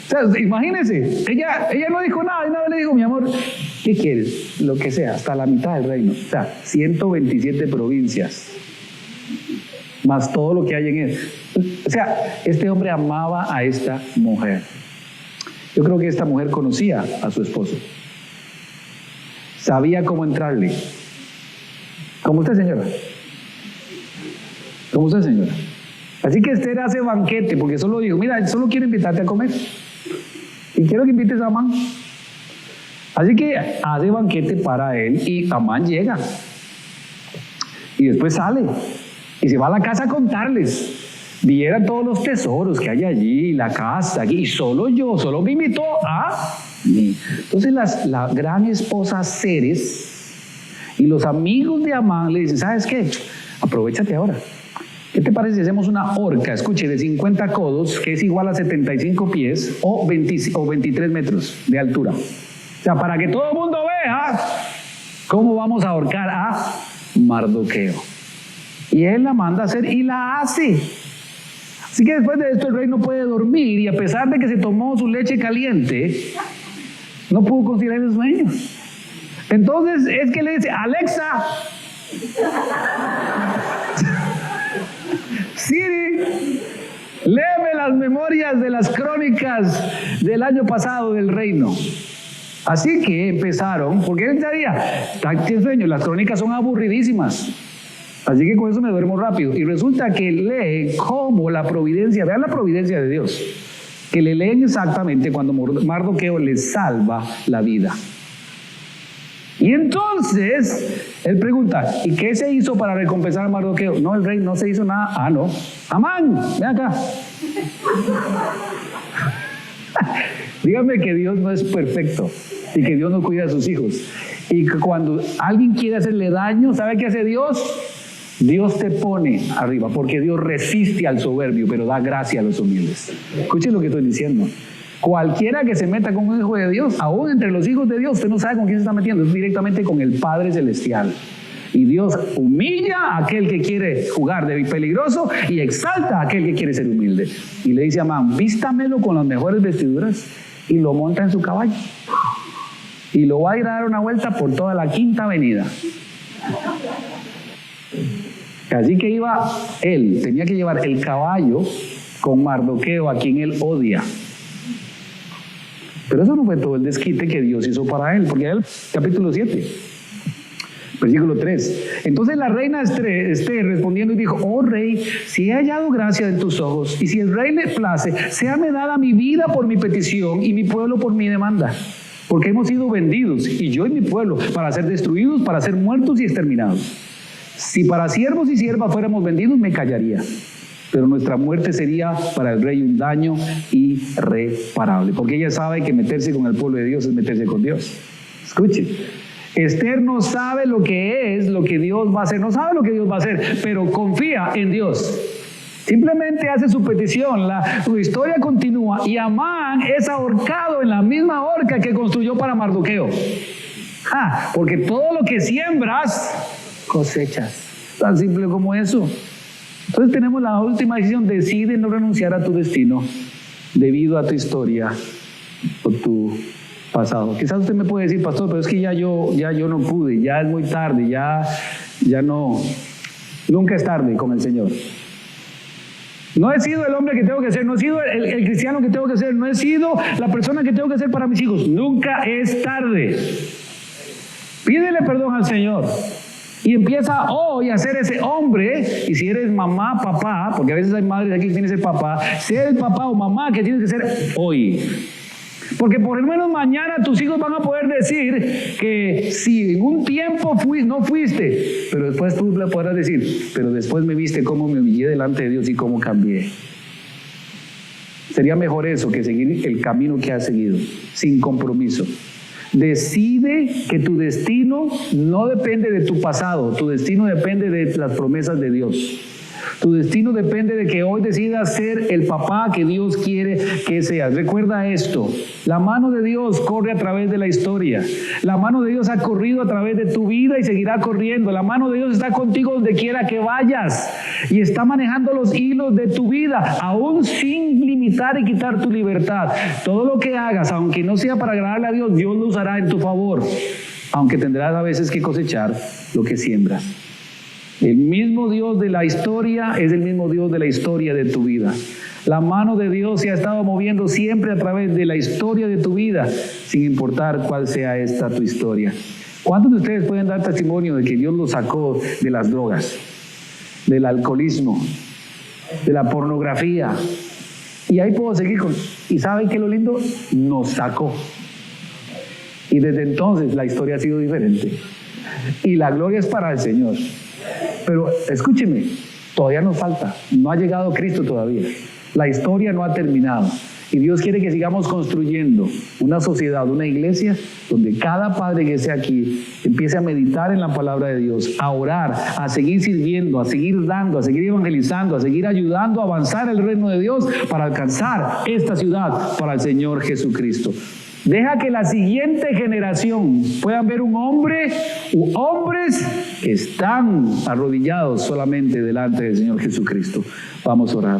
O sea, imagínense, ella no dijo nada, y nada le dijo, mi amor, ¿qué quieres? Lo que sea, hasta la mitad del reino. O sea, 127 provincias, más todo lo que hay en él. O sea, este hombre amaba a esta mujer. Yo creo que esta mujer conocía a su esposo. Sabía cómo entrarle. Como usted, señora. Como usted, señora. Así que Esther hace banquete, porque solo dijo, mira, solo quiero invitarte a comer. Y quiero que invites a Amán. Así que hace banquete para él y Amán llega. Y después sale. Y se va a la casa a contarles. Viera todos los tesoros que hay allí, la casa, y solo me invitó a mí. Entonces la gran esposa Ceres y los amigos de Amán le dicen, ¿sabes qué? Aprovechate ahora. ¿Qué te parece si hacemos una horca, escuche, de 50 codos, que es igual a 75 pies o 23 metros de altura? O sea, para que todo el mundo vea cómo vamos a ahorcar a Mardoqueo. Y él la manda a hacer y la hace. Así que después de esto el rey no puede dormir, y a pesar de que se tomó su leche caliente, no pudo conciliar el sueño. Entonces es que le dice, Alexa, Siri, léeme las memorias de las crónicas del año pasado del reino. Así que empezaron, porque él sabía, ¿qué sueño? Las crónicas son aburridísimas. Así que con eso me duermo rápido. Y resulta que lee cómo la providencia, vean la providencia de Dios, que le leen exactamente cuando Mardoqueo le salva la vida. Y entonces él pregunta, ¿y qué se hizo para recompensar a Mardoqueo? No, el rey no se hizo nada. Ah, no. Amán, ven acá. Dígame que Dios no es perfecto y que Dios no cuida a sus hijos. Y que cuando alguien quiere hacerle daño, ¿sabe qué hace Dios? Dios te pone arriba, porque Dios resiste al soberbio, pero da gracia a los humildes. Escuchen lo que estoy diciendo. Cualquiera que se meta con un hijo de Dios, aún entre los hijos de Dios, usted no sabe con quién se está metiendo, es directamente con el Padre Celestial. Y Dios humilla a aquel que quiere jugar de peligroso y exalta a aquel que quiere ser humilde. Y le dice a Amán, vístamelo con las mejores vestiduras, y lo monta en su caballo. Y lo va a ir a dar una vuelta por toda la Quinta Avenida. Así que él tenía que llevar el caballo con Mardoqueo, a quien él odia. Pero eso no fue todo el desquite que Dios hizo para él, porque él, capítulo 7, versículo 3. Entonces la reina Esther respondiendo y dijo, oh rey, si he hallado gracia en tus ojos, y si el rey le place, séame dada mi vida por mi petición y mi pueblo por mi demanda. Porque hemos sido vendidos, y yo y mi pueblo, para ser destruidos, para ser muertos y exterminados. Si para siervos y siervas fuéramos vendidos, me callaría. Pero nuestra muerte sería para el rey un daño irreparable. Porque ella sabe que meterse con el pueblo de Dios es meterse con Dios. Escuche. Esther no sabe lo que es, lo que Dios va a hacer. No sabe lo que Dios va a hacer, pero confía en Dios. Simplemente hace su petición, su historia continúa, y Amán es ahorcado en la misma horca que construyó para Mardoqueo. Porque todo lo que siembras, cosechas. Tan simple como eso. Entonces tenemos la última decisión: decide no renunciar a tu destino debido a tu historia o tu pasado. Quizás usted me puede decir, pastor, pero es que ya yo no pude, ya es muy tarde, ya no, nunca es tarde con el Señor. No he sido el hombre que tengo que ser, no he sido el cristiano que tengo que ser, no he sido la persona que tengo que ser para mis hijos. Nunca es tarde. Pídele perdón al Señor y empieza hoy a ser ese hombre. Y si eres mamá, papá, porque a veces hay madres aquí que tienen que ser papá, ser el papá o mamá que tienes que ser hoy. Porque por lo menos mañana tus hijos van a poder decir que si en un tiempo no fuiste, pero después tú le podrás decir, pero después me viste cómo me humillé delante de Dios y cómo cambié. Sería mejor eso que seguir el camino que has seguido, sin compromiso. Decide que tu destino no depende de tu pasado, tu destino depende de las promesas de Dios. Tu destino depende de que hoy decidas ser el papá que Dios quiere que seas. Recuerda esto, la mano de Dios corre a través de la historia. La mano de Dios ha corrido a través de tu vida y seguirá corriendo. La mano de Dios está contigo donde quiera que vayas y está manejando los hilos de tu vida, aún sin limitar y quitar tu libertad. Todo lo que hagas, aunque no sea para agradarle a Dios, Dios lo usará en tu favor, aunque tendrás a veces que cosechar lo que siembras. El mismo Dios de la historia es el mismo Dios de la historia de tu vida. La mano de Dios se ha estado moviendo siempre a través de la historia de tu vida, sin importar cuál sea esta tu historia. ¿Cuántos de ustedes pueden dar testimonio de que Dios los sacó de las drogas, del alcoholismo, de la pornografía? Y ahí puedo seguir con... ¿Y saben qué es lo lindo? Nos sacó. Y desde entonces la historia ha sido diferente. Y la gloria es para el Señor. Pero escúcheme, todavía nos falta, no ha llegado Cristo todavía, la historia no ha terminado y Dios quiere que sigamos construyendo una sociedad, una iglesia donde cada padre que esté aquí empiece a meditar en la palabra de Dios, a orar, a seguir sirviendo, a seguir dando, a seguir evangelizando, a seguir ayudando a avanzar el reino de Dios para alcanzar esta ciudad para el Señor Jesucristo. Deja que la siguiente generación puedan ver un hombre u hombres que están arrodillados solamente delante del Señor Jesucristo. Vamos a orar.